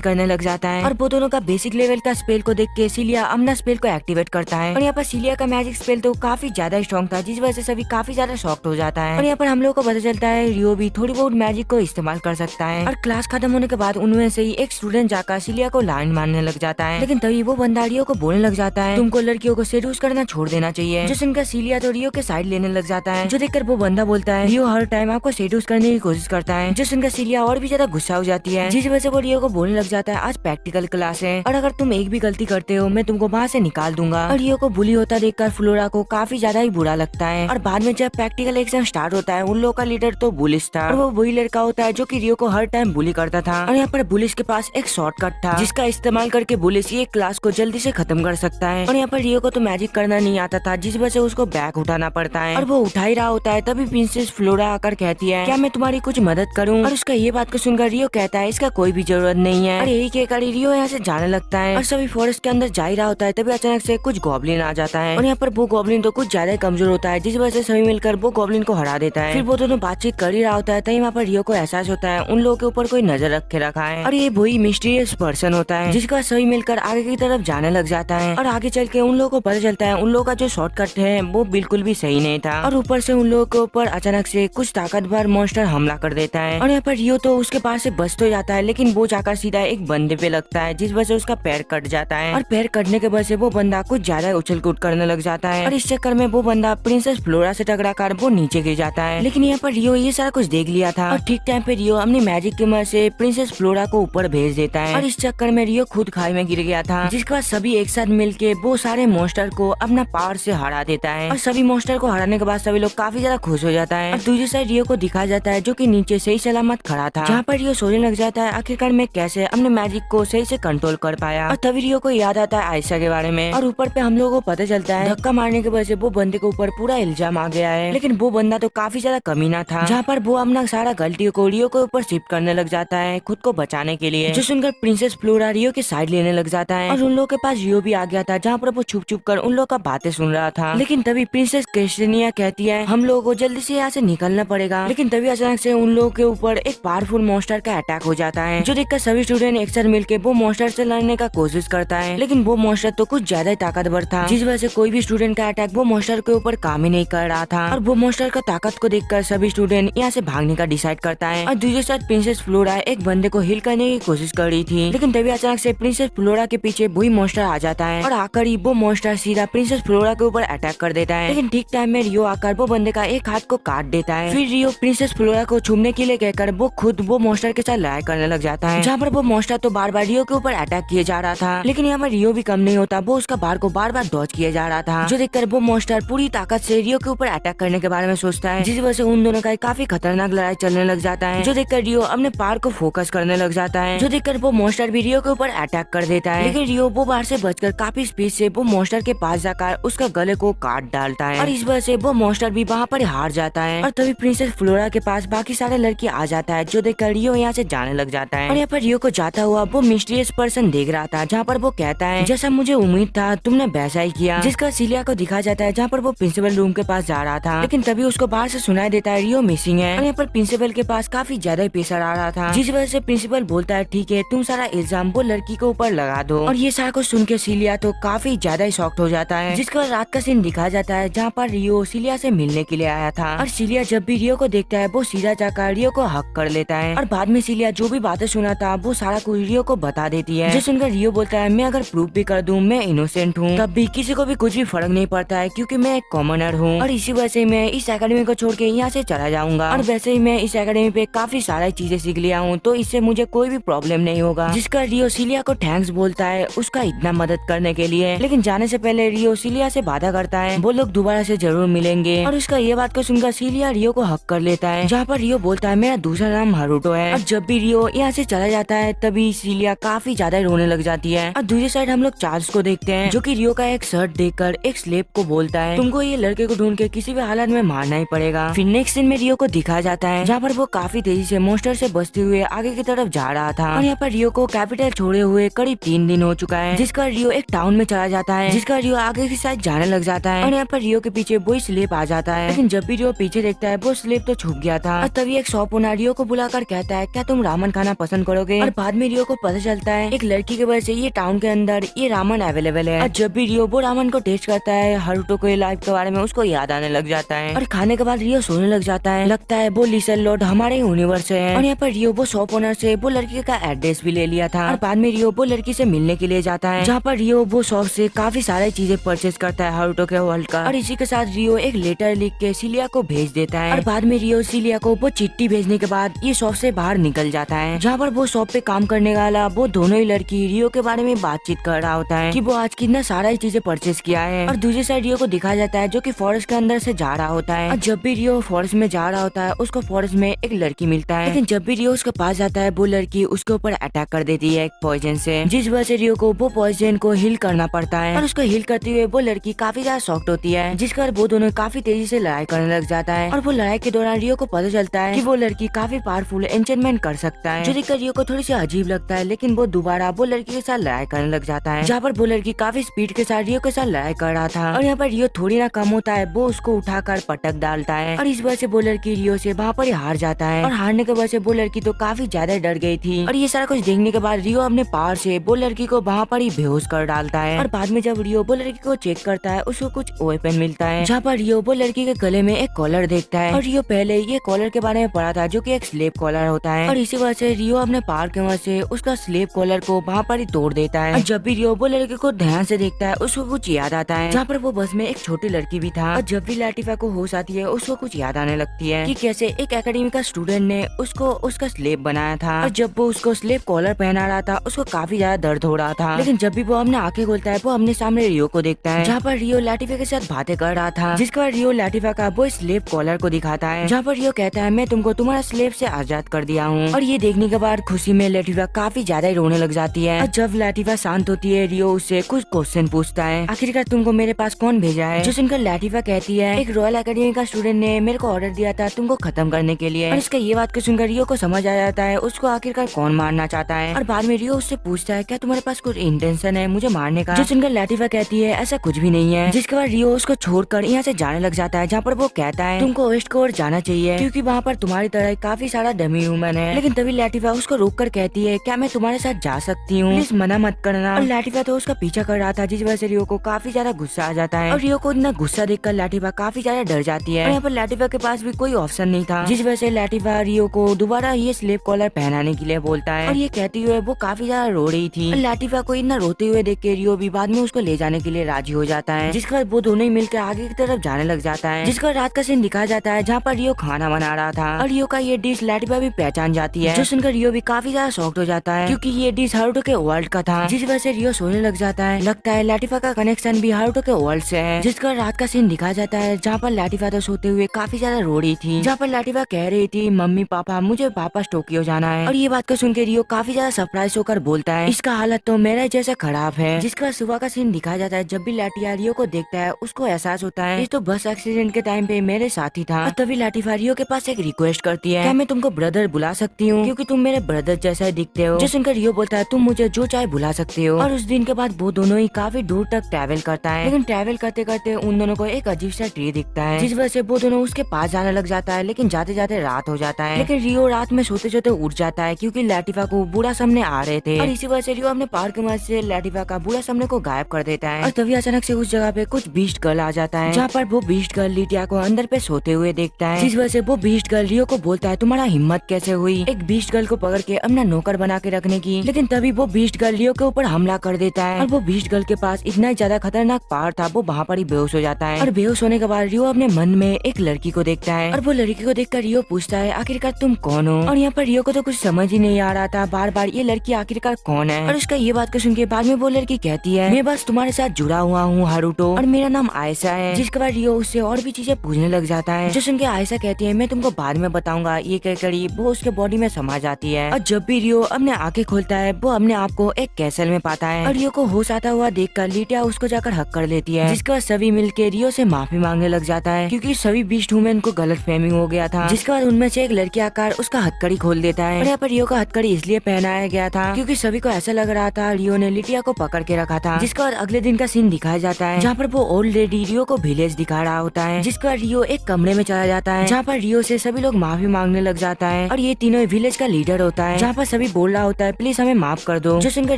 करने लग जाता है। और वो दोनों का बेसिक लेवल का स्पेल को देख के सीलिया अपना स्पेल को एक्टिवेट करता है। और यहाँ पर सीलिया का मैजिक स्पेल तो काफी ज्यादा स्ट्रॉन्ग था, जिस वजह से सभी काफी ज्यादा शॉक्ड हो जाता है। और यहाँ पर हम लोग को पता चलता है रियो भी थोड़ी बहुत मैजिक को इस्तेमाल कर सकता है। और क्लास खत्म होने के बाद उनमें से ही एक स्टूडेंट जाकर सीलिया को लाइन मारने लग जाता है, लेकिन तभी वो बंदा रियो को बोलने लग जाता है, तुमको लड़कियों को सेड्यूस करना छोड़ देना चाहिए। जो सुनकर सीलिया तो रियो के साइड लेने लग जाता है, जो देखकर वो बंदा बोलता है, रियो हर टाइम आपको सेड्यूस करने की कोशिश करता है। जो सुनकर सीलिया और भी ज्यादा गुस्सा हो जाती है, जिस वजह से वो रियो को बोलने लग जाता है, आज प्रैक्टिकल क्लास है और अगर तुम एक भी गलती करते हो मैं तुमको वहाँ से निकाल दूंगा। और रियो को बुली होता देखकर फ्लोरा को काफी ज्यादा ही बुरा लगता है। और बाद में जब प्रैक्टिकल एग्जाम स्टार्ट होता है, उन लोगों का लीडर तो बुलिस था और वो वही लड़का होता है जो कि रियो को हर टाइम बुली करता था। और यहाँ पर बुलिस के पास एक शॉर्टकट था, जिसका इस्तेमाल करके बुलिस ये क्लास को जल्दी से खत्म कर सकता है। और यहाँ पर रियो को तो मैजिक करना नहीं आता था, जिस वजह से उसको बैग उठाना पड़ता है। और वो उठा ही रहा होता है, तभी प्रिंसेस फ्लोरा आकर कहती है, क्या मैं तुम्हारी कुछ मदद करूँ? और उसका ये बात को सुनकर रियो कहता है, इसका कोई भी जरूरत नहीं है। और यही कहकर रियो यहाँ से जाने लगता है और सभी फॉरेस्ट के अंदर जा ही रहा होता है, तभी अचानक से कुछ गॉब्लिन आ जाता है। और यहाँ पर वो गॉब्लिन तो कुछ ज्यादा कमजोर होता है, जिस वजह से सभी मिलकर वो गॉब्लिन को हरा देता है। फिर वो दोनों बातचीत कर ही रहा होता है, तभी वहाँ पर रियो को एहसास होता है उन लोगों के ऊपर कोई नजर रखे रखा है और ये वही मिस्टीरियस पर्सन होता है, जिसका सभी मिलकर आगे की तरफ जाने लग जाता है। और आगे चल के उन लोगों को पता चलता है उन लोगों का जो शॉर्टकट है वो बिल्कुल भी सही नहीं था। और ऊपर से उन लोगों के ऊपर अचानक से कुछ ताकतवर मॉन्स्टर हमला कर देता है। और यहाँ पर रियो तो उसके पास से बच तो जाता है, लेकिन वो जाकर सीधा एक बंदे पे लगता है, जिस वजह से उसका पैर कट जाता है। और पैर कटने के वजह से वो बंदा कुछ ज्यादा उछल कूद करने लग जाता है और इस चक्कर में वो बंदा प्रिंसेस फ्लोरा से टकरा कर वो नीचे गिर जाता है। लेकिन यहाँ पर रियो ये सारा कुछ देख लिया था और ठीक टाइम पे रियो अपनी मैजिक की मदद से प्रिंसेस फ्लोरा को ऊपर भेज देता है। और इस चक्कर में रियो खुद खाई में गिर गया था, जिसके बाद सभी एक साथ मिलके वो सारे मॉन्स्टर को अपना पावर से हरा देता है। और सभी मॉन्स्टर को हराने के बाद सभी लोग काफी ज्यादा खुश हो जाता है। और दूसरी साइड रियो को दिखाया जाता है जो कि नीचे सही सलामत खड़ा था, जहाँ पर रियो सोचने लग जाता है आखिरकार मैं कैसे अपने मैजिक को सही से कंट्रोल कर पाया। और तभी रियो को याद आता है आयशा के बारे में। और ऊपर पे हम लोगों को पता चलता है धक्का मारने की वजह से वो बंदे के ऊपर पूरा इल्जाम आ गया है, लेकिन वो बंदा तो काफी ज्यादा कमीना था, जहाँ पर वो अपना सारा गलतियों को रियो के ऊपर शिफ्ट करने लग जाता है खुद को बचाने के लिए। जो सुनकर प्रिंसेस फ्लोरा रियो की साइड लेने लग जाता है और उन लोगों के पास रियो भी आ गया था, जहाँ पर वो छुप छुप कर उन लोगों का बातें सुन रहा था। लेकिन तभी प्रिंसेस क्रिस्टिनिया कहती है हम लोगों को जल्दी से यहाँ से निकलना पड़ेगा। लेकिन तभी अचानक से उन लोगों के ऊपर एक पावरफुल मॉन्स्टर का अटैक हो जाता है, जो देखकर सभी स्टूडेंट एक साथ मिलकर वो मॉन्स्टर से लड़ने का कोशिश करता है। लेकिन वो मॉन्स्टर तो कुछ ज्यादा ही ताकतवर था, जिस वजह से कोई भी स्टूडेंट का अटैक वो मॉन्स्टर के ऊपर काम ही नहीं कर रहा था। और वो मॉन्स्टर का ताकत को देखकर सभी स्टूडेंट यहाँ से भागने का डिसाइड करता है। और दूसरी साइड प्रिंसेस फ्लोरा एक बंदे को हिल करने की कोशिश कर रही थी, लेकिन तभी अचानक से प्रिंसेस फ्लोरा के पीछे वही मॉन्स्टर आ जाता है और आकर ही वो मॉन्स्टर सीधा प्रिंसेस फ्लोरा के ऊपर अटैक कर देता है। लेकिन ठीक टाइम में रियो आकर वो बंदे का एक हाथ को काट देता है। फिर रियो प्रिंसेस फ्लोरा को छूने के लिए कहकर वो खुद वो मॉन्स्टर के साथ लड़ाई करने लग जाता है, जहाँ पर वो मॉन्स्टर तो बार बार रियो के ऊपर अटैक किए जा रहा था, लेकिन यहाँ पर रियो भी कम नहीं होता, वो उसका बार को बार बार डॉज किया जा रहा था, जो देखकर वो मॉन्स्टर पूरी ताकत से रियो के ऊपर अटैक करने के बारे में सोचता है, जिस वजह से उन दोनों का काफी खतरनाक लड़ाई चलने लग जाता है, जो देखकर रियो अपने पार को फोकस करने लग जाता है, जो देखकर वो मॉन्स्टर भी रियो के ऊपर अटैक कर देता है। लेकिन रियो वो बाहर से बचकर काफी स्पीड से वो मॉन्स्टर के पास जाकर उसका गले को काट डालता है और इस वजह से वो मॉन्स्टर भी वहाँ पर हार जाता है। और तभी प्रिंसेस फ्लोरा के पास बाकी सारे लड़के आ जाता है, जो देखकर रियो यहाँ से जाने लग जाता है। और यहाँ पर रियो को जाता हुआ वो मिस्टीरियस पर्सन देख रहा था, जहाँ पर वो कहता है जैसा मुझे उम्मीद था तुमने वैसा ही किया, जिसका सीलिया को दिखा जाता है जहाँ पर वो प्रिंसिपल रूम के पास जा रहा था। लेकिन तभी उसको बाहर से सुनाई देता है रियो मिसिंग है। और यहाँ पर प्रिंसिपल के पास काफी ज्यादा ही प्रेशर आ रहा था, जिस वजह से प्रिंसिपल बोलता है ठीक है तुम सारा इल्जाम वो लड़की के ऊपर लगा दो। और ये सारा कुछ सुन के सीलिया तो काफी ज्यादा ही शॉक्ड हो जाता है, जिसके बाद रात का सीन दिखाया जाता है जहाँ पर रियो सीलिया से मिलने के लिए आया था। और सीलिया जब भी रियो को देखता है वो सीधा जाकर रियो को हक कर लेता है और बाद में सीलिया जो भी बातें सुना था वो सारा कुछ रियो को बता देती है, जो सुनकर रियो बोलता है मैं अगर प्रूफ भी कर दूं मैं इनोसेंट हूँ, तब भी किसी को भी कुछ भी फर्क नहीं पड़ता है क्योंकि मैं एक कॉमनर हूँ और इसी वजह से मैं इस एकेडमी को छोड़ के यहाँ से चला जाऊंगा। और वैसे ही मैं इस एकेडमी पे काफी सारी चीजें सीख लिया हूँ, तो इससे मुझे कोई भी प्रॉब्लम नहीं होगा। जिसका रियो सीलिया को थैंक्स बोलता है उसका इतना मदद करने के लिए। लेकिन जाने से पहले रियो सीलिया से वादा करता है वो लोग दोबारा से जरूर मिलेंगे। और उसका ये बात को सुनकर सीलिया रियो को हक कर लेता है, जहाँ पर रियो बोलता है मेरा दूसरा नाम हारुतो है। और जब भी रियो यहाँ से चला जाता है तभी सीलिया काफी ज्यादा रोने लग जाती है। और दूसरी साइड हम लोग चार्ल्स को देखते हैं, जो कि रियो का एक शर्ट देखकर एक स्लेव को बोलता है तुमको ये लड़के को ढूंढ के किसी भी हालत में मारना ही पड़ेगा। फिर नेक्स्ट सीन में रियो को दिखाया जाता है जहाँ पर वो काफी तेजी से मॉन्स्टर से बचते हुए आगे की तरफ जा रहा था। और यहाँ पर रियो को कैपिटल छोड़े हुए करीब 3 दिन हो चुका है, जिसका रियो एक टाउन में चला जाता है, जिसका रियो आगे की साइड जाने लग जाता है। और यहाँ पर रियो के पीछे वही स्लेव आ जाता है, लेकिन जब भी रियो पीछे देखता है वो स्लेव तो छुप गया था। और तभी एक शॉप ओनर रियो को बुलाकर कहता है क्या तुम रामन खाना पसंद करोगे। और बाद में रियो को पता चलता है एक लड़की की वजह से ये टाउन के अंदर ये रामन अवेलेबल है। और जब भी रियो वो रामन को टेस्ट करता है हारुतो के लाइफ के बारे में उसको याद आने लग जाता है। और खाने के बाद रियो सोने लग जाता है। लगता है वो लिसन लॉर्ड हमारे यूनिवर्स से है। और यहाँ पर रियो वो शॉप ओनर से वो लड़की का एड्रेस भी ले लिया था। और बाद में रियो वो लड़की से मिलने के लिए जाता है, जहाँ पर रियो वो शॉप से काफी सारी चीजें परचेज करता है हारुतो के वर्ल्ड का। और इसी के साथ रियो एक लेटर लिख के सिलिया को भेज देता है। और बाद में रियो सिलिया को वो चिट्ठी भेजने के बाद ये शॉप से बाहर निकल जाता है, जहाँ पर वो शॉप पे काम करने वाला वो दोनों ही लड़की रियो के बारे में बातचीत कर रहा होता है कि वो आज कितना सारा चीजें परचेज किया है। और दूसरी साइड रियो को दिखाया जाता है जो कि फॉरेस्ट के अंदर से जा रहा होता है। और जब भी रियो फॉरेस्ट में जा रहा होता है उसको फॉरेस्ट में एक लड़की मिलता है, लेकिन जब भी रियो उसके पास जाता है वो लड़की उसके ऊपर अटैक कर देती है एक पॉइजन से, जिस वजह से रियो को वो पॉइजन को हील करना पड़ता है। और उसको हील करते हुए वो लड़की काफी ज्यादा शॉक्ड होती है, जिसके बाद वो दोनों काफी तेजी से लड़ाई करने लग जाता है। और वो लड़ाई के दौरान रियो को पता चलता है कि वो लड़की काफी पावरफुल एन्चेंटमेंट कर सकता है, जो देखकर रियो को थोड़ी सी अजीब लगता है। लेकिन वो दोबारा वो लड़की के साथ लड़ाई करने लग जाता है, जहाँ पर वो लड़की काफी स्पीड के साथ रियो के साथ लड़ाई कर रहा था। और यहाँ पर रियो थोड़ी ना कम होता है, वो उसको उठाकर पटक डालता है। और इस वजह से वो लड़की रियो से वहाँ पर हार जाता है। और हारने के वजह से वो लड़की तो काफी ज्यादा डर गई थी। और ये सारा कुछ देखने के बाद रियो अपने पावर से वो लड़की को वहाँ पर ही बेहोश कर डालता है। और बाद में जब रियो वो लड़की को चेक करता है उसको कुछ वेपन मिलता है, जहाँ पर रियो वो लड़की के गले में एक कॉलर देखता है। और रियो पहले ये कॉलर के बारे में पढ़ा था जो कि एक स्लेव कॉलर होता है। और इसी वजह से रियो अपने पावर के वजह से उसका स्लेव कॉलर को वहाँ पर ही तोड़ देता है। और जब भी रियो वो लड़की को ध्यान से देखता है उसको कुछ याद आता है, जहाँ पर वो बस में एक छोटी लड़की भी था। और जब भी लाटिफा को होश आती है उसको कुछ याद आने लगती है कि कैसे एक एकेडमी का स्टूडेंट ने उसको उसका स्लेव बनाया था। और जब वो उसको स्लेव कॉलर पहना रहा था उसको काफी ज्यादा दर्द हो रहा था। लेकिन जब भी वो अपने आंखें खोलता है वो अपने सामने रियो को देखता है, जहाँ पर रियो लाटिफा के साथ बातें कर रहा था, जिसके बाद रियो लाटिफा का वो स्लेव कॉलर को दिखाता है, जहाँ पर रियो कहता है मैं तुमको तुम्हारा स्लेव से आजाद कर दिया हूँ। और ये देखने के बाद खुशी में लाटिफा काफी ज्यादा ही रोने लग जाती है। और जब लाटिफा शांत होती है रियो उससे कुछ क्वेश्चन पूछता है, आखिरकार तुमको मेरे पास कौन भेजा है। जो सुनकर लाटिफा कहती है एक रॉयल एकेडमी का स्टूडेंट ने मेरे को ऑर्डर दिया था तुमको खत्म करने के लिए। और इसका ये बात को सुनकर रियो को समझ आ जाता है उसको आखिरकार कौन मारना चाहता है। और बाद में रियो उससे पूछता है क्या तुम्हारे पास कुछ इंटेंशन है मुझे मारने का। जो सुनकर लाटिफा कहती है ऐसा कुछ भी नहीं है, जिसके बाद रियो उसको छोड़कर यहाँ से जाने लग जाता है, जहाँ पर वो कहता है तुमको वेस्ट को जाना चाहिए क्योंकि वहाँ पर तुम्हारी तरह काफी सारा डमी ह्यूमन है। लेकिन तभी लाटिफा उसको रोक कर कहती है क्या मैं तुम्हारे साथ जा सकती हूँ, प्लीज मना मत करना। और लाटिफा तो उसका पीछा कर रहा था, जिस वजह से रियो को काफी ज्यादा गुस्सा आ जाता है। और रियो को इतना गुस्सा देखकर लाटिफा काफी ज्यादा डर जाती है। और यहाँ पर लाटिफा के पास भी कोई ऑप्शन नहीं था, जिस वजह से लाटिफा रियो को दोबारा ये स्लेव कॉलर पहनाने के लिए बोलता है। और ये कहती हुए वो काफी ज्यादा रो रही थी। लाटिफा को इतना रोते हुए देख के रियो भी बाद में उसको ले जाने के लिए राजी हो जाता है, जिसके बाद वो दोनों ही मिलकर आगे की तरफ जाने लग जाता है। जिसका रात का सीन दिखाया जाता है जहाँ पर रियो खाना बना रहा था। और रियो का ये डिश लाटिफा भी पहचान जाती है, जो सुनकर रियो भी काफी ज्यादा शॉक्ड हो जाता है क्योंकि ये डिश हारुतो के वर्ल्ड का था, जिस वजह से रियो सोने लग जाता है। लगता है लाटिफा का कनेक्शन भी हारुतो के वर्ल्ड से है। जिसका रात का सीन दिखाया जाता है जहाँ पर लाटिफा तो सोते हुए काफी ज्यादा रो रही थी, जहाँ पर लाटिफा कह रही थी मम्मी पापा मुझे वापस टोक्यो जाना है। और ये बात को सुन के रियो काफी ज्यादा सरप्राइज होकर बोलता है इसका हालत तो मेरे जैसे खराब है। जिसका सुबह का सीन दिखाया जाता है जब भी लाटिफा रियो को देखता है उसको एहसास होता है इस तो बस एक्सीडेंट के टाइम पे मेरे साथ ही था। और तभी लाटिफा रियो के पास एक रिक्वेस्ट करती है क्या मैं तुमको ब्रदर बुला सकती हूँ क्योंकि तुम मेरे ब्रदर जैसा ही दिखते हो। जो सुनकर रियो बोलता है तुम मुझे जो चाहे बुला सकते हो। और उस दिन के बाद वो दोनों ही काफी दूर तक ट्रैवल करता है, लेकिन ट्रैवल करते करते उन दोनों को एक अजीब सा ट्री दिखता है, जिस वजह से वो दोनों उसके पास जाने लग जाता है। लेकिन जाते जाते रात हो जाता है, लेकिन रियो रात में सोते सोते उठ जाता है क्योंकि लाटिफा को बूढ़ा सामने आ रहे थे। और इसी वजह से रियो अपने पार की मदद से लाटिफा का बूढ़ा सामने को गायब कर देता है। और तभी अचानक से उस जगह पे कुछ बीस्ट गर्ल आ जाता है, जहाँ पर वो बीस्ट गर्ल लिटिया को अंदर पे सोते हुए देखता है, जिस वजह से वो बीस्ट गर्ल रियो को बोलता है तुम्हारा हिम्मत कैसे हुई एक बीस्ट गर्ल को पकड़ के अपना नौकर बना के रखने की। लेकिन तभी वो बीस्ट गर्ल रियो के ऊपर हमला कर देता है। और वो बीस्ट गर्ल के पास इतना ज्यादा खतरनाक पावर था वो वहाँ पर ही बेहोश हो जाता है। और बेहोश होने के बाद रियो अपने मन में एक लड़की को देखता है, और वो लड़की को देखकर रियो पूछता है आखिरकार तुम कौन हो। और यहाँ पर रियो को तो कुछ समझ ही नहीं आ रहा था बार बार ये लड़की आखिरकार कौन है। और उसका ये बात को सुन के बाद में वो लड़की कहती है मैं बस तुम्हारे साथ जुड़ा हुआ हूँ हारुतो, और मेरा नाम आयशा है। जिसके बाद रियो उससे और भी चीजें पूछने लग जाता है, जो सुन के आयशा कहती है मैं तुमको बाद में बताऊंगा। ये कहकर वो उसके बॉडी में समा जाती है। और जब भी रियो अपने आंखें खोलता है वो अपने आप को एक कैसल में पाता है। और रियो को होश आता हुआ देखकर लिटिया उसको जाकर हक कर लेती है, जिसके बाद सभी मिलकर रियो से माफी मांगने लग जाता है क्योंकि सभी बीस्ट ह्यूमन को गलत फहमी हो गया था। जिसके बाद उनमें से एक लड़की आकर उसका हथकड़ी खोल देता है। और यहाँ पर रियो का हथकड़ी इसलिए पहनाया गया था क्योंकि सभी को ऐसा लग रहा था रियो ने लिटिया को पकड़ के रखा था। जिसके बाद अगले दिन का सीन दिखाया जाता है जहाँ पर वो ओल्ड लेडी रियो को विलेज दिखा रहा होता है। जिसके बाद रियो एक कमरे में चला जाता है जहाँ पर रियो से सभी लोग माफी मांगने लग जाता है। है और ये तीनों विलेज का लीडर होता है, जहाँ पर सभी बोल रहा होता है प्लीज हमें माफ कर दो। जो सुनकर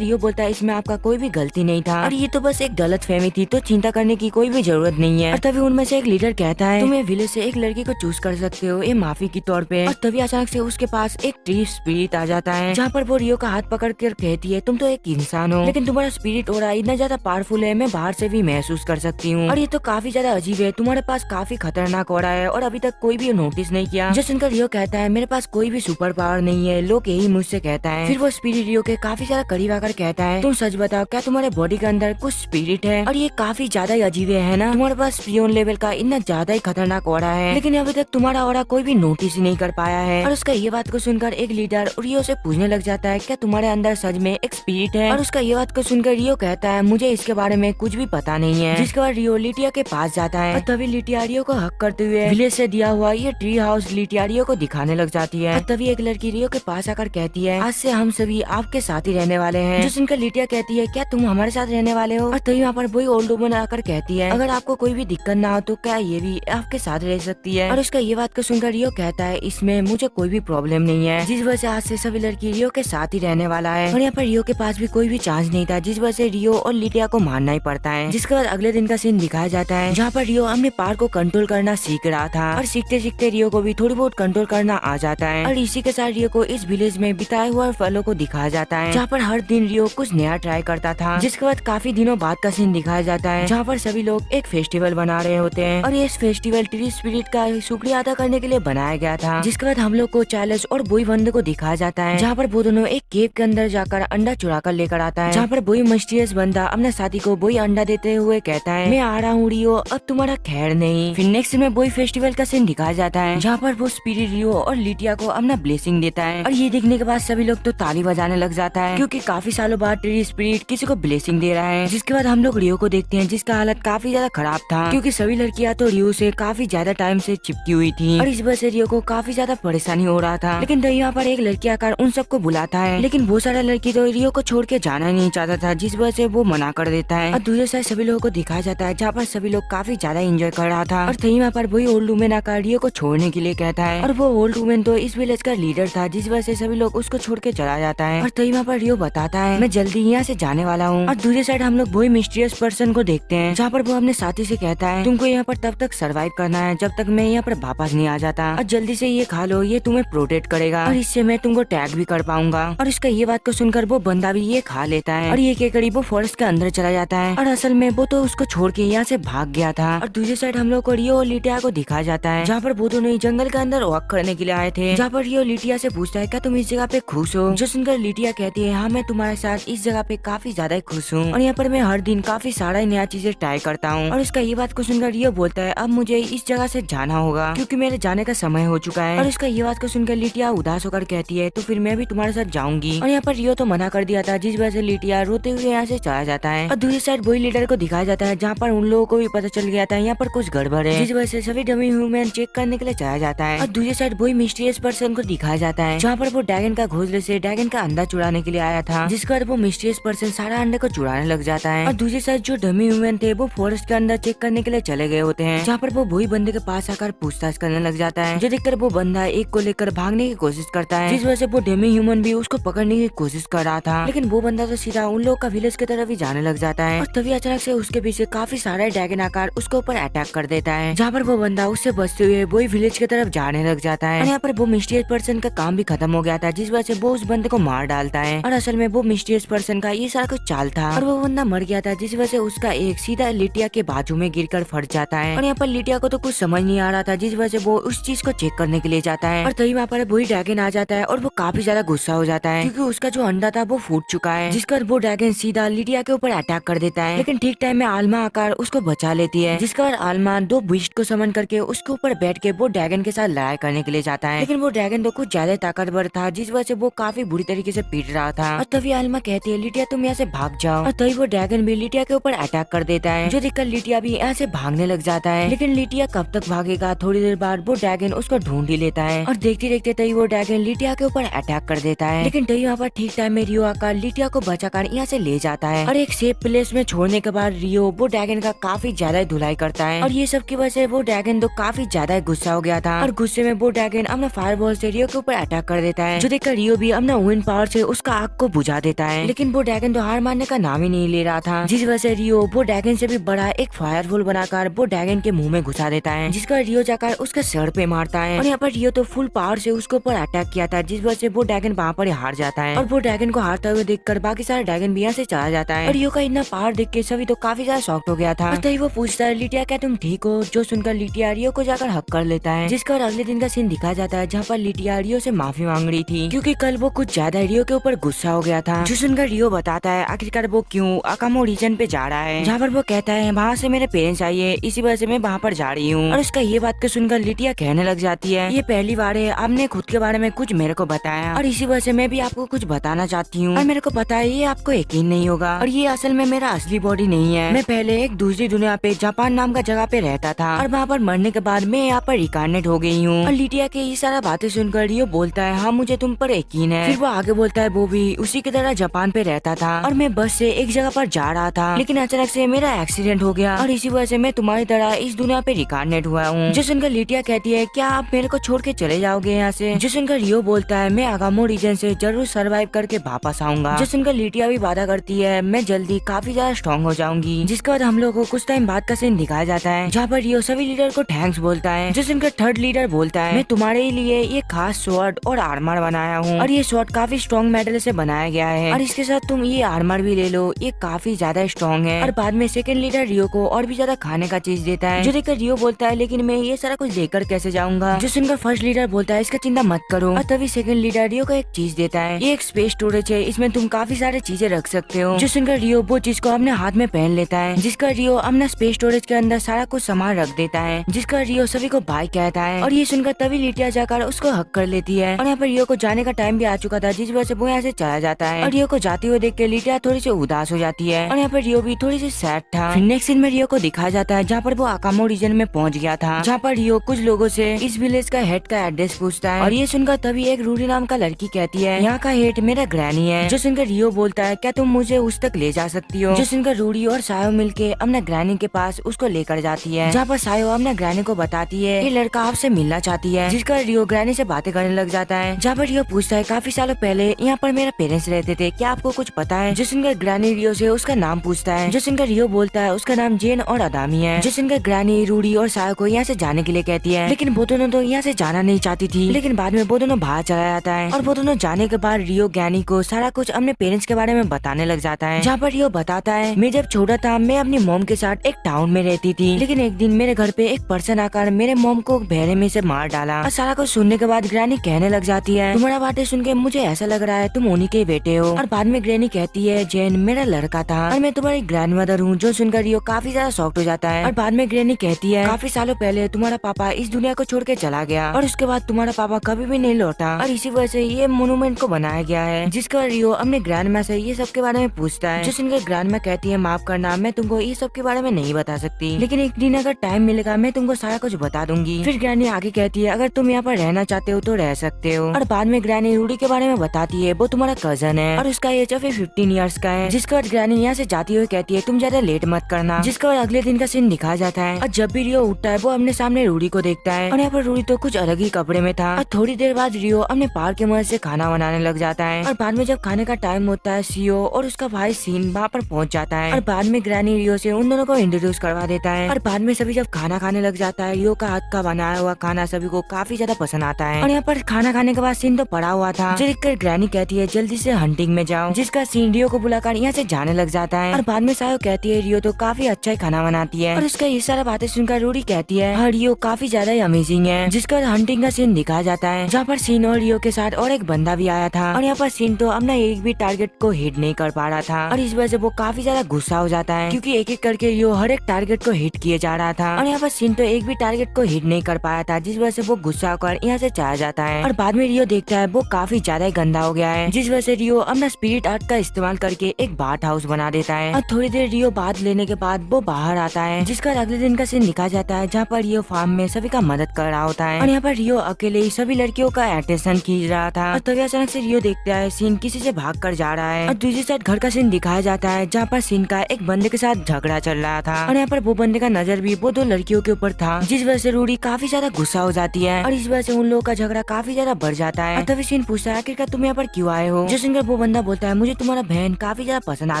रियो बोलता है इसमें आपका कोई भी गलती नहीं था और ये तो बस एक गलत फहमी थी, तो चिंता करने की कोई भी जरूरत नहीं है। और तभी उनमें से एक लीडर कहता है तुम विलेज से एक लड़की को चूज कर सकते हो ये माफी के तौर पे। और तभी अचानक से उसके पास एक ट्री स्पिरिट आ जाता है, जहाँ पर वो रियो का हाथ पकड़ कर कहती है तुम तो एक इंसान हो लेकिन तुम्हारा स्पिरिट और इतना ज्यादा पावरफुल है, मैं बाहर से भी महसूस कर सकती हूँ और ये तो काफी ज्यादा अजीब है, तुम्हारे पास काफी खतरनाक हो रहा है और अभी तक कोई भी नोटिस नहीं किया। जो सुनकर रियो कहता है मेरे पास कोई भी सुपर पावर नहीं है, लोग यही मुझसे कहता है। फिर वो स्पिरिट रियो के काफी ज्यादा करीब आकर कहता है तुम सच बताओ क्या तुम्हारे बॉडी के अंदर कुछ स्पिरिट है? और ये काफी ज्यादा अजीब है ना, तुम्हारे पास पियोन लेवल का इतना ज्यादा ही खतरनाक हो रहा है लेकिन अभी तक तुम्हारा हो कोई भी नोटिस ही नहीं कर पाया है। और उसका ये बात को सुनकर एक लीडर रियो से पूछने लग जाता है क्या तुम्हारे अंदर सच में एक स्पिरिट है? और उसका ये बात को सुनकर रियो कहता है मुझे इसके बारे में कुछ भी पता नहीं है। जिसके बाद रियो लिटिया के पास जाता है और तभी लिटिया रियो को हक करते हुए विलेज से दिया हुआ ये ट्री हाउस लिटिया रियो को दिखाने लग जाती है। और तभी एक लड़की रियो के पास आकर कहती है आज से हम सभी आपके साथ ही रहने वाले हैं। जो सुनकर लिटिया कहती है क्या तुम हमारे साथ रहने वाले हो? और तभी वहाँ पर वही ओल्ड वुमन आकर कहती है अगर आपको कोई भी दिक्कत ना हो तो क्या ये भी आपके साथ रह सकती है। और उसका ये बात को सुनकर रियो कहता है इसमें मुझे कोई भी प्रॉब्लम नहीं है, जिस वजह से आज से सभी लड़की रियो के साथ ही रहने वाला है। और यहाँ पर रियो के पास भी कोई भी चांस नहीं था, जिस वजह से रियो और लिटिया को मारना ही पड़ता है। जिसके बाद अगले दिन का सीन दिखाया जाता है जहाँ पर रियो अपने पार को कंट्रोल करना सीख रहा था और सीखते सीखते रियो को भी थोड़ी बहुत कंट्रोल करना आ जाता है। और इसी के साथ रियो को इस विलेज में बिताए हुए फलों को दिखाया जाता है, जहाँ पर हर दिन रियो कुछ नया ट्राई करता था। जिसके बाद काफी दिनों बाद का सीन दिखाया जाता है जहाँ पर सभी लोग एक फेस्टिवल बना रहे होते हैं और ये फेस्टिवल ट्री स्पिरिट का शुक्रिया अदा करने के लिए बनाया गया था। जिसके बाद हम लोग को चार्ल्स और बॉय बंदे को दिखाया जाता है जहाँ पर वो दोनों एक केव के अंदर जाकर अंडा चुरा कर लेकर आता है, जहाँ पर बॉय मिस्टीरियस बंदा अपने साथी को बॉय अंडा देते हुए कहता है मैं आ रहा हूँ रियो अब तुम्हारा खैर नहीं। फिर नेक्स्ट में बॉय फेस्टिवल का सीन दिखाया जाता है जहाँ पर वो स्पिरिट रियो और लिटिया को अपना ब्लेसिंग देता है और ये देखने के बाद सभी लोग तो ताली बजाने लग जाता है क्योंकि काफी सालों बाद ट्री स्पिरिट किसी को ब्लेसिंग दे रहा है। जिसके बाद हम लोग रियो को देखते हैं जिसका हालत काफी ज्यादा खराब था क्योंकि सभी लड़कियां तो रियो से काफी ज्यादा टाइम से चिपकी हुई थी और इस वजह से रियो को काफी ज्यादा परेशानी हो रहा था। लेकिन यहाँ पर एक लड़की आकर उन सबको बुलाता है लेकिन वो सारा लड़की तो रियो को छोड़ के जाना नहीं चाहता था, जिस वजह से वो मना कर देता है। और दूसरे साइड सभी लोगों को दिखाया जाता है जहाँ पर सभी लोग काफी ज्यादा एंजॉय कर रहा था और यहाँ पर वही ओल्ड वुमेन आकर रियो को छोड़ने के लिए कहता है और वो ओल्ड वुमेन तो इस विलेज का लीडर था, जिस वजह से सभी लोग उसको छोड़ के चला जाता है। और यहाँ पर रियो बताता है मैं जल्दी यहाँ से जाने वाला हूँ। और दूसरी साइड हम लोग वही मिस्टीरियस पर्सन को देखते हैं जहाँ पर वो अपने साथी से कहता है तुमको यहाँ पर तब तक सरवाइव करना है जब तक मैं यहाँ पर वापस नहीं आ जाता और जल्दी से ये खा लो, ये तुम्हें प्रोटेक्ट करेगा और इससे मैं तुमको टैग भी कर पाऊंगा। और इसका ये बात को सुनकर वो बंदा भी ये खा लेता है और ये के करीब वो फॉरेस्ट के अंदर चला जाता है और असल में वो तो उसको छोड़ के यहाँ से भाग गया था। और दूसरी साइड हम लोग को रियो और लिटिया को दिखाया जाता है जहाँ पर वो दोनों जंगल के अंदर वॉक करने के लिए आए थे, जहाँ पर रियो लिटिया से पूछता है क्या तुम इस जगह पे खुश हो? जो सुनकर लिटिया कहती है हाँ मैं तुम्हारे साथ इस जगह पे काफी ज्यादा खुश हूँ और यहाँ पर मैं हर दिन काफी सारा नया चीजें ट्राई करता हूँ। और इसका ये बात को सुनकर रियो बोलता है अब मुझे इस जगह से जाना होगा क्योंकि मेरे जाने का समय हो चुका है। और इसका ये बात को सुनकर लिटिया उदास होकर कहती है तो फिर मैं भी तुम्हारे साथ जाऊंगी। और यहाँ पर रियो तो मना कर दिया था, जिस वजह से लिटिया रोते हुए यहाँ से चला जाता है। और दूसरी साइड बॉय लीडर को दिखाया जाता है जहाँ पर उन लोगों को भी पता चल गया था यहाँ पर कुछ गड़बड़ है, जिस वजह से सभी डमी ह्यूमन चेक करने के लिए चला जाता है। और दूसरी साइड बॉय मिस्टीरियस पर्सन को दिखाया जाता है जहाँ पर वो ड्रैगन का घोंसले से ड्रैगन का अंडा चुराने के लिए आया था, जिसके बाद वो मिस्टीरियस पर्सन सारा अंडे को चुराने लग जाता है। और दूसरी साइड जो डमी ह्यूमन थे वो फॉरेस्ट के अंदर चेक करने के लिए चले गए होते हैं, जहाँ पर वो वही बंदे के पास आकर पूछताछ करने लग जाता है, जो देखकर वो बंदा एक को लेकर भागने की कोशिश करता है, जिस वजह से वो डेमी ह्यूमन भी उसको पकड़ने की कोशिश कर रहा था। लेकिन वो बंदा तो सीधा उन लोग का विलेज की तरफ ही जाने लग जाता है और तभी अचानक से उसके पीछे काफी सारा ड्रैगन आकर उसके ऊपर अटैक कर देता है, जहाँ पर वो बंदा उससे बचते हुए वही विलेज की तरफ जाने लग जाता है। और यहाँ पर वो मिस्टीरियस पर्सन का काम भी खत्म हो गया था, जिस वजह से वो उस बंदे को मार डालता है। और असल में वो मिस्टीरियस पर्सन का ये सारा कुछ चाल था और वो बंदा मर गया था, जिस वजह से उसका एक सीधा लिटिया के बाजू में गिरकर फट जाता है। और यहाँ पर लिटिया को तो कुछ समझ नहीं आ रहा था, जिस वजह से वो उस चीज को चेक करने के लिए जाता है। और तभी वहाँ पर वही ड्रैगन आ जाता है और वो काफी ज्यादा गुस्सा हो जाता है क्योंकि उसका जो अंडा था वो फूट चुका है, जिसका वो ड्रैगन सीधा लिटिया के ऊपर अटैक कर देता है। लेकिन ठीक टाइम में आलमा आकर उसको बचा लेती है, जिसका आलमा दो बीस्ट को समन करके उसके ऊपर बैठ के वो ड्रैगन के साथ लड़ाई करने के लिए जाता है। लेकिन वो ड्रैगन तो कुछ ज्यादा ताकतवर था, जिस वजह से वो काफी बुरी तरीके से पीट रहा था। और तभी आलमा कहती है लिटिया तुम यहाँ से भाग जाओ। और तभी वो ड्रैगन भी लिटिया के ऊपर अटैक कर देता है, जो देखकर लिटिया भी यहाँ से भागने लग जाता है। लेकिन लिटिया कब तक भागेगा, थोड़ी देर बाद वो ड्रैगन उसको ढूंढ ही लेता है और देखते देखते तभी वो ड्रैगन लिटिया के ऊपर अटैक कर देता है। लेकिन तभी वहाँ पर ठीक टाइम में रियो आकर लिटिया को बचाकर यहाँ से ले जाता है और एक सेफ प्लेस में छोड़ने के बाद रियो वो ड्रैगन का काफी ज्यादा धुलाई करता है। और ये सब की वजह से वो ड्रैगन तो काफी ज्यादा गुस्सा हो गया था और गुस्से में वो ड्रैगन अपना फायर फायर बॉल से रियो के ऊपर अटैक कर देता है, जो देखकर रियो भी अपना विंड पावर से उसका आग को बुझा देता है। लेकिन वो ड्रैगन तो हार मानने का नाम ही नहीं ले रहा था, जिस वजह से रियो वो ड्रैगन से भी बड़ा एक फायरबॉल बनाकर वो ड्रैगन के मुंह में घुसा देता है, जिसका रियो जाकर उसके सर पे मारता है। और यहाँ पर रियो तो फुल पावर से उसके ऊपर अटैक किया था, जिस वजह से वो ड्रैगन वहाँ पर हार जाता है। और वो ड्रैगन को हारता हुए देखकर बाकी सारे ड्रैगन भी यहाँ से चला जाता है। और रियो का इतना पावर देख के सभी तो काफी ज्यादा शॉक्ड हो गया था। तभी वो पूछता है, लिटिया क्या तुम ठीक हो? जो सुनकर लिटिया रियो को जाकर हक कर लेता है, जिसका अगले दिन का सीन दिखाया जाता है, जहाँ पर लिटिया रियो से माफी मांग रही थी, क्योंकि कल वो कुछ ज्यादा रियो के ऊपर गुस्सा हो गया था। जो सुनकर रियो बताता है आखिरकार वो क्यों अकामो रीजन पे जा रहा है, जहाँ पर वो कहता है वहाँ से मेरे पेरेंट्स आई है, इसी वजह से मैं वहाँ पर जा रही हूँ। और उसका ये बात को सुनकर लिटिया कहने लग जाती है, ये पहली बार है आपने खुद के बारे में कुछ मेरे को बताया, और इसी वजह से मैं भी आपको कुछ बताना चाहती हूँ। और मेरे को पता है ये आपको यकीन नहीं होगा, और ये असल में मेरा असली बॉडी नहीं है। मैं पहले एक दूसरी दुनिया पे जापान नाम का जगह पे रहता था, और वहाँ पर मरने के बाद मैं यहाँ पर रिकार्नेट हो गई हूँ। और लिटिया के ये सारा बातें सुनकर रियो बोलता है, हाँ मुझे तुम पर यकीन है। फिर वो आगे बोलता है, वो भी उसी की तरह जापान पे रहता था, और मैं बस से एक जगह पर जा रहा था, लेकिन अचानक से मेरा एक्सीडेंट हो गया, और इसी वजह से मैं तुम्हारी तरह इस दुनिया पे रिकार्नेट हुआ हूँ। जो सुनकर लिटिया कहती है, क्या आप मेरे को छोड़ के चले जाओगे यहाँ से? जो सुनकर रियो बोलता है, मैं आगामो रीजन से जरूर सर्वाइव करके वापस आऊंगा। जो सुनकर लिटिया भी वादा करती है, मैं जल्दी काफी ज्यादा स्ट्रॉन्ग हो जाऊंगी। जिसके बाद हम लोग को कुछ टाइम बाद का सीन दिखाया जाता है, जहाँ पर रियो सभी लीडर को थैंक्स बोलता है। जो सुनकर थर्ड लीडर बोलता है, मैं तुम्हारे लिए ये खास स्वॉर्ड और आर्मर बनाया हूँ, और ये स्वॉर्ड काफी स्ट्रॉन्ग मेटल से बनाया गया है, और इसके साथ तुम ये आर्मर भी ले लो, ये काफी ज्यादा स्ट्रॉन्ग है। और बाद में सेकंड लीडर रियो को और भी ज्यादा खाने का चीज देता है, जो देखकर रियो बोलता है, लेकिन मैं ये सारा कुछ लेकर कैसे जाऊंगा? जो सुनकर फर्स्ट लीडर बोलता है, इसका चिंता मत करो। और तभी सेकंड लीडर रियो को एक चीज देता है, ये एक स्पेस स्टोरेज है, इसमें तुम काफी सारी चीजें रख सकते हो। जो सुनकर रियो वो चीज को अपने हाथ में पहन लेता है, जिसका रियो अपना स्पेस स्टोरेज के अंदर सारा कुछ सामान रख देता है, जिसका रियो सभी को बाय कहता है। और ये सुनकर तभी लिटिया जाकर उसको हक कर लेती है, और यहाँ पर रियो को जाने का टाइम भी आ चुका था, जिस वजह से वो यहाँ से चला जाता है। और रियो को जाते हुए देख के लिटिया थोड़ी सी उदास हो जाती है, और यहाँ पर रियो भी थोड़ी सी सैड था। नेक्स्ट सीन में रियो को दिखाया जाता है, जहाँ पर वो अकामो रीजन में पहुँच गया था, जहाँ पर रियो कुछ लोगों से इस विलेज का हेड का एड्रेस पूछता है। और ये सुनकर तभी एक रूडी नाम का लड़की कहती है, यहाँ का हेड मेरा ग्रैनी है। जो सुनकर रियो बोलता है, क्या तुम मुझे उस तक ले जा सकती हो? जो सुनकर रूडी और सायो मिलके अपना ग्रैनी के पास उसको लेकर जाती है, जहाँ पर सायो अपना ग्रैनी को बताती है ये लड़का आपसे मिलना चाहती है, जिसका रियो ग्रैनी से बातें करने लग जाता है। जहाँ पर रियो पूछता है, काफी सालों पहले यहाँ पर मेरे पेरेंट्स रहते थे, क्या आपको कुछ पता है? जो सुनकर ग्रैनी रियो से उसका नाम पूछता है, जो सुनकर रियो बोलता है उसका नाम जेन और अदामी है। जो सुनकर ग्रैनी रूडी और सायो को यहाँ से जाने के लिए कहती है, लेकिन वो दोनों तो यहाँ से जाना नहीं चाहती थी। लेकिन बाद में वो दोनों बाहर चला जाता है, और वो दोनों जाने के बाद रियो ग्रैनी को सारा कुछ अपने पेरेंट्स के बारे में बताने लग जाता है, जहाँ पर रियो बताता है, मैं जब छोटा था मैं अपनी मॉम के साथ एक टाउन में रहती थी, लेकिन एक दिन मेरे घर पे एक पर्सन आकर मेरे मॉम को बहरे में से मार डाला। और सारा कुछ सुनने के बाद ग्रैनी कहने लग जाती है, तुम्हारा बातें सुन के मुझे ऐसा लग रहा है तुम उन्हीं के बेटे हो। और बाद में ग्रैनी कहती है, जेन मेरा लड़का था और मैं तुम्हारी ग्रैंड मदर हूँ। जो सुनकर रियो काफी ज्यादा शॉक्ड हो जाता है। और बाद में ग्रैनी कहती है, काफी सालों पहले तुम्हारा पापा इस दुनिया को छोड़ के चला गया, और उसके बाद तुम्हारा पापा कभी भी नहीं लौटा, और इसी वजह से ये मोन्यूमेंट को बनाया गया है, जिसका रियो अपने ग्रैंड माँ से ये सब के बारे में पूछता है। जो सुनकर ग्रैंड माँ कहती है, माफ करना मैं तुमको ये सब के बारे में नहीं बता सकती, लेकिन एक दिन अगर टाइम मिलेगा मैं तुमको सारा कुछ बता दूंगी। फिर ग्रैनी आगे कहती है, अगर तुम यहाँ पर रहना चाहते हो तो रह सकते हो। और बाद में ग्रैनी रूडी के बारे में बताती है, वो तुम्हारा कजन है और उसका एज अभी 15 इयर्स का है। जिसके बाद ग्रैनी यहाँ से जाती हुई कहती है, तुम ज्यादा लेट मत करना। जिसके बाद अगले दिन का सीन दिखाया जाता है, और जब भी रियो उठता है वो अपने सामने रूडी को देखता है, और यहाँ पर रूडी तो कुछ अलग ही कपड़े में था। और थोड़ी देर बाद रियो अपने पार के मदद से खाना बनाने लग जाता है, और बाद में जब खाने का टाइम होता है सीओ और उसका भाई सीन वहाँ पर पहुँच जाता है, और बाद में ग्रैनी रियो से उन दोनों को इंट्रोड्यूस करवा देता है। और बाद में सभी जब खाना खाने लग जाता है, रियो का हाथ का बनाया हुआ खाना सभी को काफी ज्यादा पसंद आता है। और यहाँ पर खाना खाने के बाद सीन तो पड़ा हुआ था, जो देखकर ग्रैनी कहती है, जल्दी से हंटिंग में जाओ। जिसका सीन रियो को बुलाकर यहाँ से जाने लग जाता है। और बाद में सायो कहती है, रियो तो काफी अच्छा ही खाना बनाती है। और उसका ये सारा बातें सुनकर रूडी कहती है, हाँ रियो काफी ज्यादा ही अमेजिंग है। जिसका हंटिंग का सीन दिखाया जाता है, जहाँ पर सीन और रियो के साथ और एक बंदा भी आया था। और यहाँ पर सीन तो अपना एक भी टारगेट को हिट नहीं कर पा रहा था, और इस वजह से वो काफी ज्यादा गुस्सा हो जाता है, क्योंकि एक एक करके रियो हर एक टारगेट को हिट किए जा रहा था। और यहाँ पर सीन तो एक भी टारगेट को हिट नहीं कर पाया था, जिस वजह से वो गुस्सा होकर यहाँ से चला जाता है। और बाद में रियो देखता है वो काफी ज्यादा गंदा हो गया है, जिस वजह से रियो अपना स्पिरिट आर्ट का इस्तेमाल करके एक बाथ हाउस बना देता है। और थोड़ी देर रियो बाथ लेने के बाद वो बाहर आता है, जिसका अगले दिन का सीन दिखाया जाता है, जहाँ पर रियो फार्म में सभी का मदद कर रहा होता है। और यहाँ पर रियो अकेले ही सभी लड़कियों का अटेंशन खींच रहा था। और तभी अचानक से रियो देखता है सीन किसी से भाग कर जा रहा है, और दूसरी साइड घर का सीन दिखाया जाता है, जहाँ पर सीन का एक बंदे के साथ झगड़ा चल रहा था। और यहाँ पर वो बंदे का नजर भी वो दो लड़कियों के ऊपर था, जिस वजह से रूडी काफी ज्यादा गुस्सा हो जाती है, और इस वजह से उन लोगों का झगड़ा काफी ज्यादा बढ़ जाता है। तभी सीन पूछता है आखिरकार तुम यहाँ पर क्यों आए हो। जो सुनकर वो बंदा बोलता है मुझे तुम्हारा बहन काफी ज्यादा पसंद आ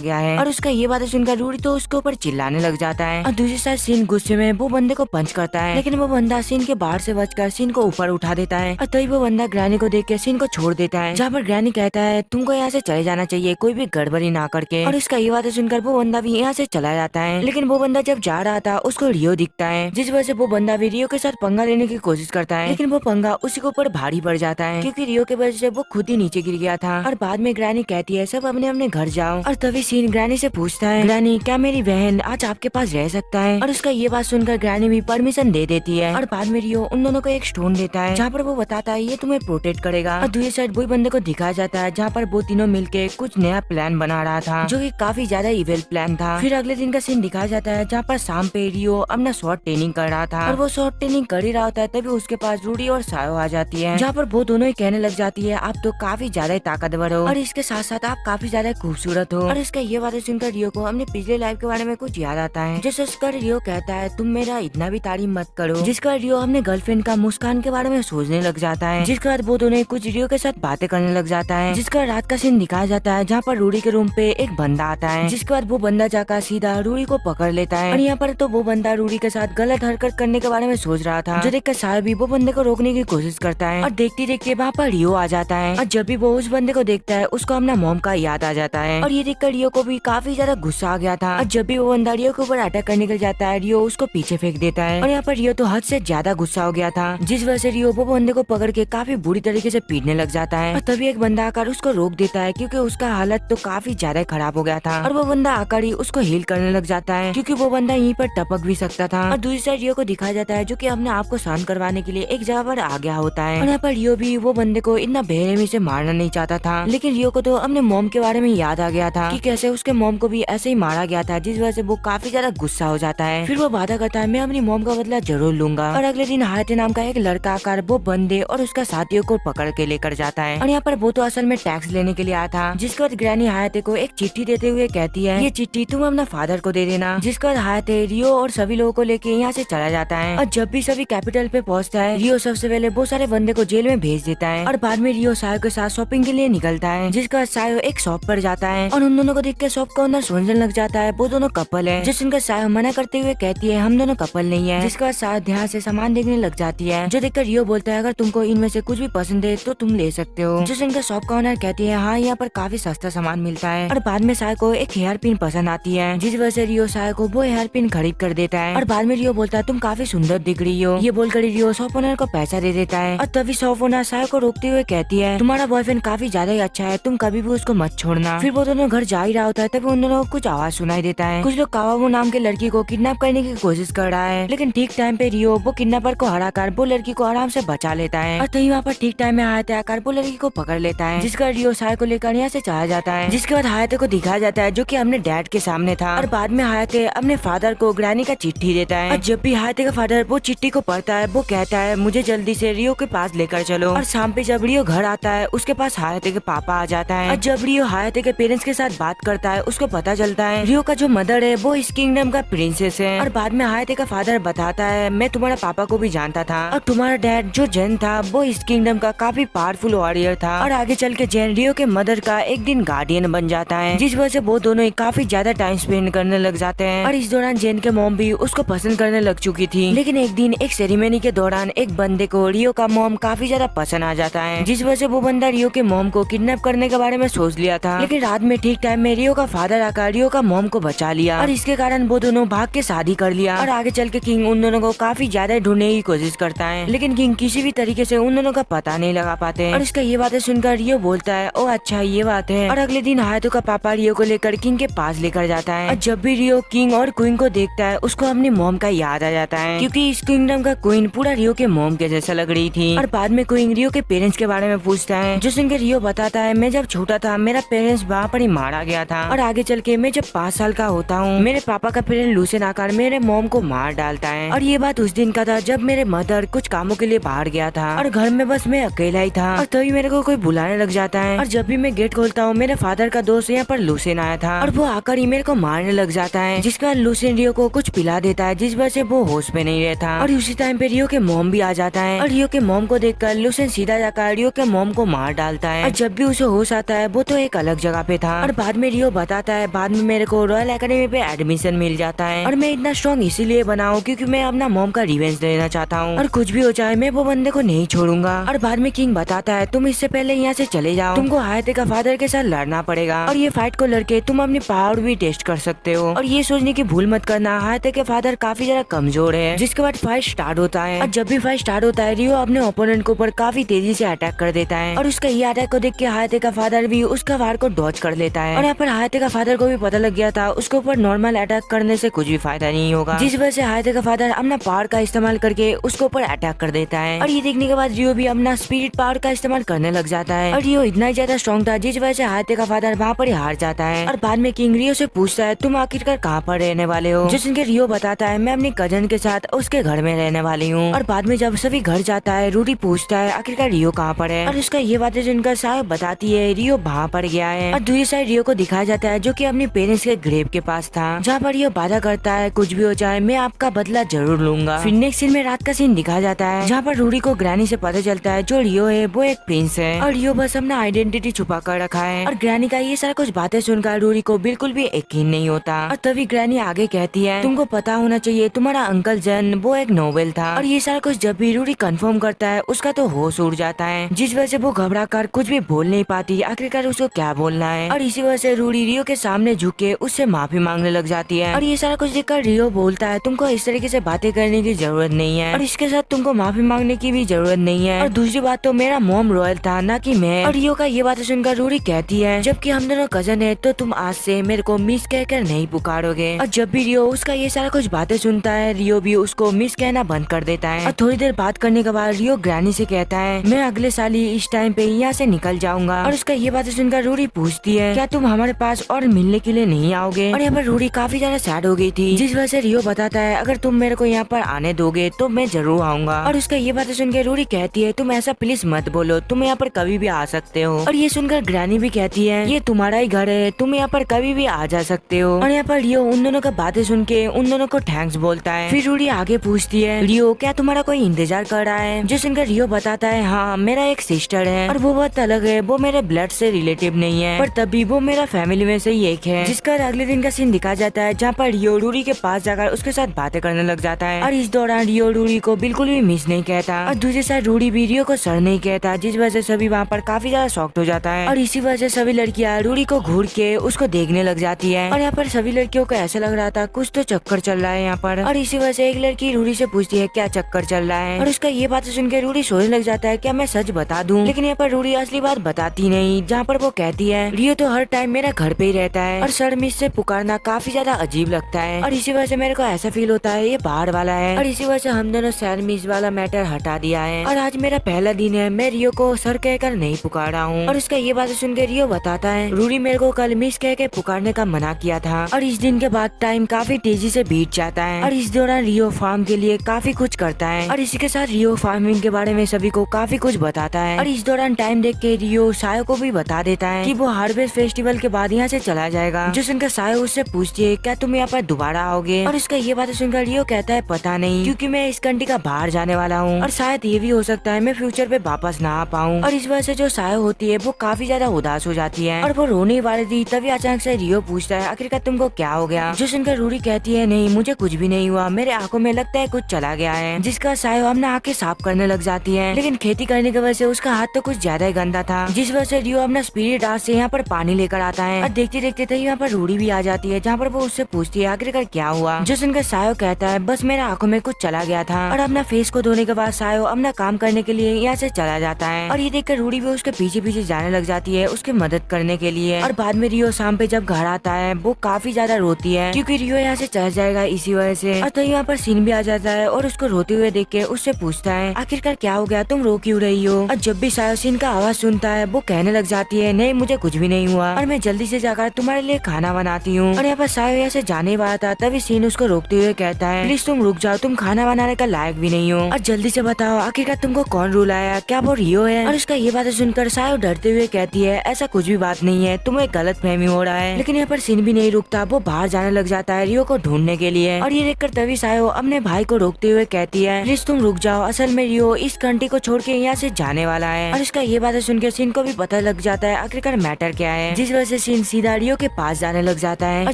गया है। और उसका ये बात सुनकर रूडी तो उसके ऊपर चिल्लाने लग जाता है। और दूसरी साइड सीन गुस्से में वो बंदे को पंच करता है, लेकिन वो बंदा सीन के बाहर से बचकर सीन को ऊपर उठा देता है। और तभी वो बंदा ग्रैनी को देख के सीन को छोड़ देता है, जहाँ पर ग्रैनी कहता है तुमको यहाँ से चले जाना चाहिए कोई भी गड़बड़ी ना करके। और इसका ये बात सुनकर वो बंदा भी यहाँ से चला जाता है। लेकिन वो बंदा जब जा रहा था उसको रियो दिखता है, जिस वजह से वो बंदा भी रियो के साथ पंगा लेने की कोशिश करता है। लेकिन वो पंगा उसी के ऊपर भारी पड़ जाता है, क्योंकि रियो के वजह से वो खुद ही नीचे गिर गया था। और बाद में ग्रैनी कहती है सब अपने अपने घर जाओ। और तभी सीन ग्रैनी से पूछता है ग्रैनी क्या मेरी बहन आज आपके पास रह सकता है। और उसका ये बात सुनकर ग्रैनी भी परमिशन दे देती है। और बाद में रियो उन दोनों को एक स्टोन देता है, जहाँ पर वो बताता है ये तुम्हें प्रोटेक्ट करेगा। और दूसरी साइड वही बंदे को दिखाया जाता है जहाँ पर वो तीनों मिलके कुछ नया प्लान बना रहा था, जो कि काफी ज्यादा इविल प्लान था। फिर अगले दिन का सीन दिखाया जाता है जहाँ पर शाम पे रियो अपना शॉर्ट ट्रेनिंग कर रहा था। और वो शॉर्ट ट्रेनिंग कर ही रहा होता है तभी उसके पास रूडी और सायो आ जाती है, जहाँ पर वो दोनों ही कहने लग जाती है आप तो काफी ज्यादा ताकतवर हो और इसके साथ साथ आप काफी ज्यादा खूबसूरत हो। और इसका ये बातें सुनकर रियो को अपने पिछले लाइफ के बारे में कुछ याद आता है, जो सोचकर रियो कहता है तुम मेरा इतना भी तारीफ मत करो। जिसका रियो अपने गर्लफ्रेंड का मुस्कान के बारे में सोचने लग जाता है, जिसके बाद वो दोनों कुछ रियो के साथ बातें करने लग जाता है। जिसका रात का सीन दिखाया जाता है जहाँ पर रूडी के रूम पे एक बंदा आता है, जिसके बाद वो बंदा जाकर सीधा रूडी को पकड़ लेता है। और यहाँ पर तो वो बंदा रूडी के साथ गलत हरकत करने के बारे में सोच रहा था, जो देखकर सायो भी वो बंदे को रोकने की कोशिश करता है। और देखते देखते वहाँ पर रियो आ जाता है। और जब भी वो उस बंदे को देखता है उसको अपना मॉम का याद आ जाता है। और ये देखकर रियो को भी काफी ज्यादा गुस्सा आ गया था। और जब भी वो बंदा रियो के ऊपर अटैक करने निकल जाता है रियो उसको पीछे फेंक देता है। और यहाँ पर रियो तो हद से ज्यादा गुस्सा हो गया था, जिस वजह से रियो वो बंदे को पकड़ के काफी बुरी तरीके से पीटने लग जाता है। और तभी एक बंदा आकर उसको रोक देता है, क्योंकि उसका हालत तो काफी ज्यादा खराब हो गया था। और वो बंदा आकर ही उसको हील करने लग जाता है, क्योंकि वो बंदा यहीं पर टपक भी सकता था। और दूसरी साइड रियो को दिखाया जाता है जो कि अपने आप को शांत करवाने के लिए एक जगह पर आ गया होता है। और यहाँ पर रियो भी वो बंदे को इतना बेरहमी से मारना नहीं चाहता था, लेकिन रियो को तो अपने मॉम के बारे में याद आ गया था कि कैसे उसके मॉम को भी ऐसे ही मारा गया था, जिस वजह से वो काफी ज्यादा गुस्सा हो जाता है। फिर वो वादा करता है मैं अपनी मॉम का बदला जरूर लूंगा। और अगले दिन हायते नाम का एक लड़का आकर वो बंदे और उसका साथियों को पकड़ के लेकर जाता है। और यहाँ पर वो तो असल में टैक्स लेने के लिए आया था। जिसके बाद ग्रैनी हायते को एक चिट्ठी देते हुए कहती है ये चिट्ठी तुम अपना फादर को दे देना। जिसके बाद हायते रियो और सभी लोगों को लेके यहाँ से चला जाता है। और जब भी सभी कैपिटल पे पहुँचता है रियो सबसे पहले वो सारे बंदे को जेल में भेज देता है। और बाद में रियो सायो के साथ शॉपिंग के लिए निकलता है। जिसका सायो एक शॉप पर जाता है और उन दोनों को देख के शॉप का ओनर सोचने लग जाता है वो दोनों कपल है। जिसका सायो मना करते हुए कहती है हम दोनों कपल नहीं है। जिसका सायो ध्यान से सामान देखने लग जाती है, जो देखकर रियो बोलता है अगर तुमको इनमें से कुछ भी पसंद है तो तुम ले सकते हो। जिसका शॉप का ओनर कहती है हाँ यहाँ पर काफी सस्ता सामान मिलता है। और बाद में सायो को एक हेयर पिन पसंद आती है, जिस वजह से रियो सायो को वो हेयर पिन खरीद कर देता है। और बाद में रियो बोलता है तुम काफी सुंदर दिख रही हो। ये बोलकर रियो शॉप ओनर को पैसा दे देता है। और तभी शॉप ओनर सायो को रोकते हुए कहती है तुम्हारा बॉयफ्रेंड काफी ज्यादा ही अच्छा है, तुम कभी भी उसको मत छोड़ना। फिर वो दोनों घर जा ही रहा होता है तभी उन दोनों को कुछ आवाज सुनाई देता है। कुछ लोग कावामो नाम के लड़की को किडनैप करने की कोशिश कर रहा है, लेकिन ठीक टाइम पे रियो वो किडनैपर को हराकर वो लड़की को आराम से बचा लेता है। और तभी वहाँ पर ठीक टाइम में हायते आकर वो लड़की को पकड़ लेता है, जिसका रियो सायो को लेकर यहाँ से चला जाता है। जिसके बाद हायते को दिखाया जाता है जो कि अपने डैड के सामने था। और बाद में हायते अपने फादर को ग्रैनी का चिट्ठी देता है। और जब भी हायते का फादर वो चिट्ठी को पढ़ता है वो कहता है मुझे जल्दी से रियो के पास लेकर चलो। और शाम पे जब रियो घर आता है उसके पास हायते के पापा आ जाता है। और जब रियो हायते के पेरेंट्स के साथ बात करता है उसको पता चलता है रियो का जो मदर है वो इस किंगडम का प्रिंसेस है। और बाद में हायते का फादर बताता है मैं तुम्हारा पापा को भी जानता था और तुम्हारा डैड जो जैन था वो इस किंगडम का काफी पावरफुल वॉरियर था। और आगे चल के जैन रियो के मदर का एक दिन गार्डियन बन जाता है, जिस वजह से वो दोनों काफी ज्यादा टाइम स्पेंड करने लग जाते हैं। और इस दौरान जैन के मॉम भी उसको पसंद करने लग चुकी थी। लेकिन एक दिन एक सेरेमनी के दौरान एक बंदे को रियो का मॉम काफी ज्यादा पसंद आ जाता है, जिस वजह से वो बंदा रियो के मॉम को किडनैप करने के बारे में सोच लिया था। लेकिन रात में ठीक टाइम में रियो का फादर आकर रियो का मॉम को बचा लिया और इसके कारण वो दोनों भाग के शादी कर लिया। और आगे चल के किंग उन दोनों को काफी ज्यादा ढूंढने की कोशिश करता है, लेकिन किंग किसी भी तरीके से उन दोनों का पता नहीं लगा पाते। और इसका ये बातें सुनकर रियो बोलता है ओ अच्छा ये बात है। और अगले दिन हायतो का पापा रियो को लेकर किंग के पास लेकर जाता है। और जब भी रियो किंग और क्वीन को देखता है उसको अपनी मॉम का याद आ जाता है, क्योंकि इस किंगडम का क्वीन पूरा रियो के मॉम के जैसा लग रही थी। और बाद में क्वीन रियो के पेरेंट्स के बारे में पूछता है, जो सुनकर रियो बताता है मैं जब छोटा था मेरा पेरेंट्स वहाँ पर ही मारा गया था। और आगे चल के मैं जब 5 साल का होता हूँ मेरे पापा का पेरेंट लूसेन आकर मेरे मॉम को मार डालता है। और ये बात उस दिन का था जब मेरे मदर कुछ कामों के लिए बाहर गया था और घर में बस मैं अकेला ही था। और तभी मेरे को कोई बुलाने लग जाता है और जब भी मैं गेट खोलता हूँ मेरे फादर का दोस्त यहाँ पर लूसेन आया था और वो आकर ही मेरे को मारने लग जाता है, जिसका लूसेन रियो को कुछ पिला देता है जिस वजह से वो होश में नहीं रहता। और उसी टाइम पे रियो के मॉम भी आ जाता है और और रियो के मॉम को देखकर लुसेन सीधा जाकर रियो के मॉम को मार डालता है। और जब भी उसे होश आता है वो तो एक अलग जगह पे था। और बाद में रियो बताता है बाद में मेरे को रॉयल एकेडमी पे एडमिशन मिल जाता है और मैं इतना स्ट्रॉन्ग इसीलिए बना हूँ क्योंकि मैं अपना मॉम का रिवेंज लेना चाहता हूँ और कुछ भी हो जाए मैं वो बंदे को नहीं छोड़ूंगा। और बाद में किंग बताता है तुम इससे पहले यहाँ से चले जाओ, तुमको हायते का फादर के साथ लड़ना पड़ेगा और ये फाइट को लड़के तुम अपनी पावर भी टेस्ट कर सकते हो। और ये सोचने की भूल मत करना हायते के फादर काफी ज्यादा कमजोर है। जिसके बाद फाइट स्टार्ट होता है और जब भी फाइट स्टार्ट होता है रियो अपने ओपोनेंट के ऊपर काफी तेजी से अटैक कर देता है और उसका ये अटैक को देख के हायते का फादर भी उसका वार को डॉज कर लेता है। और यहाँ पर हायते का फादर को भी पता लग गया था उसके ऊपर नॉर्मल अटैक करने से कुछ भी फायदा नहीं होगा, जिस वजह से हायते का फादर अपना पावर का इस्तेमाल करके उसके ऊपर अटैक कर देता है। और ये देखने के बाद रियो भी अपना स्पिरिट पावर का इस्तेमाल करने लग जाता है और रियो इतना ज्यादा स्ट्रॉन्ग था जिस वजह से हायते का फादर वहाँ पर ही हार जाता है। और बाद में किंग रियो से पूछता है तुम आखिरकार कहाँ पर रहने वाले हो, जिसके के रियो बताता है मैं अपनी कजन के साथ उसके घर में रहने वाली हूँ। और बाद में जब सभी घर जाता है रूडी पूछता है आखिरकार रियो कहाँ पर है और उसका ये बातें सुनकर साहब बताती है रियो वहाँ पर गया है। और दूसरी साइड रियो को दिखाया जाता है जो कि अपने पेरेंट्स के ग्रेव के पास था, जहाँ पर रियो वादा करता है कुछ भी हो जाए मैं आपका बदला जरूर लूंगा। फिर नेक्स्ट सीन में रात का सीन दिखाया जाता है जहाँ पर रूडी को ग्रैनी से पता चलता है जो रियो है वो एक प्रिंस है और रियो बस अपना आइडेंटिटी छुपा कर रखा है। और ग्रैनी का ये सारा कुछ बातें सुनकर रूडी को बिल्कुल भी यकीन नहीं होता। और तभी ग्रैनी आगे कहती है तुमको पता होना चाहिए तुम्हारा अंकल जन वो एक नोबेल था। और ये सारा कुछ जब भी रूडी कंफर्म करता है उसका तो होश उड़ जाता है, जिस वजह से वो घबरा कर कुछ भी बोल नहीं पाती आखिरकार उसको क्या बोलना है। और इसी वजह से रूडी रियो के सामने झुक के उससे माफी मांगने लग जाती है। और ये सारा कुछ देखकर रियो बोलता है तुमको इस तरीके से बातें करने की जरूरत नहीं है और इसके साथ तुमको माफी मांगने की भी जरूरत नहीं है। और दूसरी बात तो मेरा मॉम रॉयल था ना कि मैं। और रियो का ये बातें सुनकर रूडी कहती है जबकि हम दोनों कजन है तो तुम आज से मेरे को मिस कहकर नहीं पुकारोगे। और जब भी रियो उसका ये सारा कुछ बातें सुनता है रियो भी उसको मिस कहना बंद कर देता है। और थोड़ी देर बात करने के बाद रियो ग्रैनी से कहता है मैं अगले साल ही इस टाइम पे यहाँ से निकल जाऊंगा। और उसका ये बातें सुनकर रूडी पूछती है क्या तुम हमारे पास और मिलने के लिए नहीं आओगे। और यहाँ पर रूडी काफी ज्यादा सैड हो गई थी, जिस वजह से रियो बताता है अगर तुम मेरे को यहाँ पर आने दोगे तो मैं जरूर आऊंगा। और उसका ये बातें सुनकर रूडी कहती है तुम ऐसा प्लीज मत बोलो, तुम यहाँ पर कभी भी आ सकते हो। और ये सुनकर ग्रैनी भी कहती है ये तुम्हारा ही घर है, तुम यहाँ पर कभी भी आ जा सकते हो। और यहाँ पर रियो उन दोनों का बातें सुन के उन दोनों को थैंक्स बोलता है। फिर रूडी आगे पूछती है रियो क्या तुम्हारा कोई इंतजार कर रहा है, जो सुनकर रियो बताता है हाँ मेरा एक सिस्टर है और वो बहुत अलग है, वो मेरे ब्लड से रिलेटिव नहीं है पर तभी वो मेरा फैमिली में से ही एक है। जिसका अगले दिन का सीन दिखाया जाता है जहाँ पर रियो रूडी के पास जाकर उसके साथ बातें करने लग जाता है। और इस दौरान रियो रूडी को बिल्कुल भी मिस नहीं कहता और दूसरी साइड रूडी भी रियो को सर नहीं कहता, जिस वजह से सभी वहाँ पर काफी ज्यादा शॉक्ड हो जाता है। और इसी वजह से सभी लड़कियाँ रूडी को घूर के उसको देखने लग जाती है। और यहाँ पर सभी लड़कियों को ऐसा लग रहा था कुछ तो चक्कर चल रहा है यहाँ पर। और इसी वजह से एक लड़की रूडी से पूछती है क्या चक्कर चल रहा है। और उसका ये बातें सुन के रूडी सोचने लग जाता है क्या मैं सच बता दूं, लेकिन यहाँ पर रूडी असली बात बताती नहीं, जहाँ पर वो कहती है रियो तो हर टाइम मेरा घर पे ही रहता है और सर मिस से पुकारना काफी ज्यादा अजीब लगता है और इसी वजह से मेरे को ऐसा फील होता है ये बाहर वाला है। और इसी वजह से हम दोनों सर मिस वाला मैटर हटा दिया है और आज मेरा पहला दिन है, मैं रियो को सर कहकर नहीं पुकार रहा हूँ। और उसका ये बातें सुन के रियो बताता है रूडी मेरे को कल मिस कह के पुकारने का मना किया था। और इस दिन के बाद टाइम काफी तेजी से बीत जाता है और इस दौरान रियो फार्म के लिए काफी कुछ करता है और इसी के साथ रियो फार्मिंग के बारे में सभी को काफी कुछ बताता है। और इस दौरान टाइम देख के रियो सायो को भी बता देता है कि वो हार्वेस्ट फेस्टिवल के बाद यहाँ से चला जाएगा, जो सुनकर सायो उससे पूछती है क्या तुम यहाँ पर दोबारा आओगे। और उसका ये बातें सुनकर रियो कहता है पता नहीं, क्योंकि मैं इस कंट्री का बाहर जाने वाला हूँ और शायद ये भी हो सकता है मैं फ्यूचर पे वापस ना आ पाऊँ। और इस वजह से जो सायो होती है वो काफी ज्यादा उदास हो जाती है और वो रोने वाली थी। तभी अचानक से रियो पूछता है आखिरकार तुमको क्या हो गया, जो सुनकर रूडी कहती है नहीं मुझे कुछ भी नहीं हुआ, मेरे आंखों में लगता है कुछ चला गया है। जिसका सायो अपना आंखें साफ करने लग जाती है, लेकिन खेती करने की वजह से उसका हाथ तो कुछ ज्यादा ही गंदा था, जिस वजह से रियो अपना स्पिरिट आर्ट से यहाँ पर पानी लेकर आता है। और देखते देखते तभी यहाँ पर रूडी भी आ जाती है, जहाँ पर वो उससे पूछती है आखिरकार क्या हुआ, जो सुनकर सायो कहता है बस मेरे आंखों में कुछ चला गया था। और अपना फेस को धोने के बाद सायो अपना काम करने के लिए यहाँ से चला जाता है और ये देखकर रूडी भी उसके पीछे पीछे जाने लग जाती है उसकी मदद करने के लिए। और बाद में रियो शाम पे जब घर आता है वो काफी ज्यादा रोती है क्योंकि रियो यहाँ से चला जाएगा इसी वजह से। और तो यहाँ पर सीन भी आ जाता है और उसको रोते हुए देख के उससे पूछता है आखिरकार क्या हो गया, तुम रो क्यों रही हो। और जब भी सायो सीन का आवाज सुनता है वो कहने लग जाती है नहीं मुझे कुछ भी नहीं हुआ और मैं जल्दी से जाकर तुम्हारे लिए खाना बनाती हूँ। और यहाँ पर सायो यहाँ से जाने वाला था, तभी सीन उसको रोकते हुए कहता है प्लीज तुम रुक जाओ, तुम खाना बनाने का लायक भी नहीं हो और जल्दी से बताओ आखिरकार तुमको कौन रुलाया, क्या वो रियो है। और उसका ये बातें सुनकर सायो डरते हुए कहती है ऐसा कुछ भी बात नहीं है, तुम्हें गलत फहमी हो रहा है। लेकिन यहाँ पर सीन भी नहीं रुकता, वो बाहर जाने लग जाता है रियो को ढूंढने के लिए। और ये देखकर तभी सायो अपने भाई को रोकते हुए कहती है प्लीज तुम रुक जाओ, असल में रियो इस कंट्री को छोड़ के यहाँ से जाने वाला है। और उसका ये बात सुनकर सीन को भी पता लग जाता है आखिरकार मैटर क्या है, जिस वजह से सीन सीधा रियो के पास जाने लग जाता है। और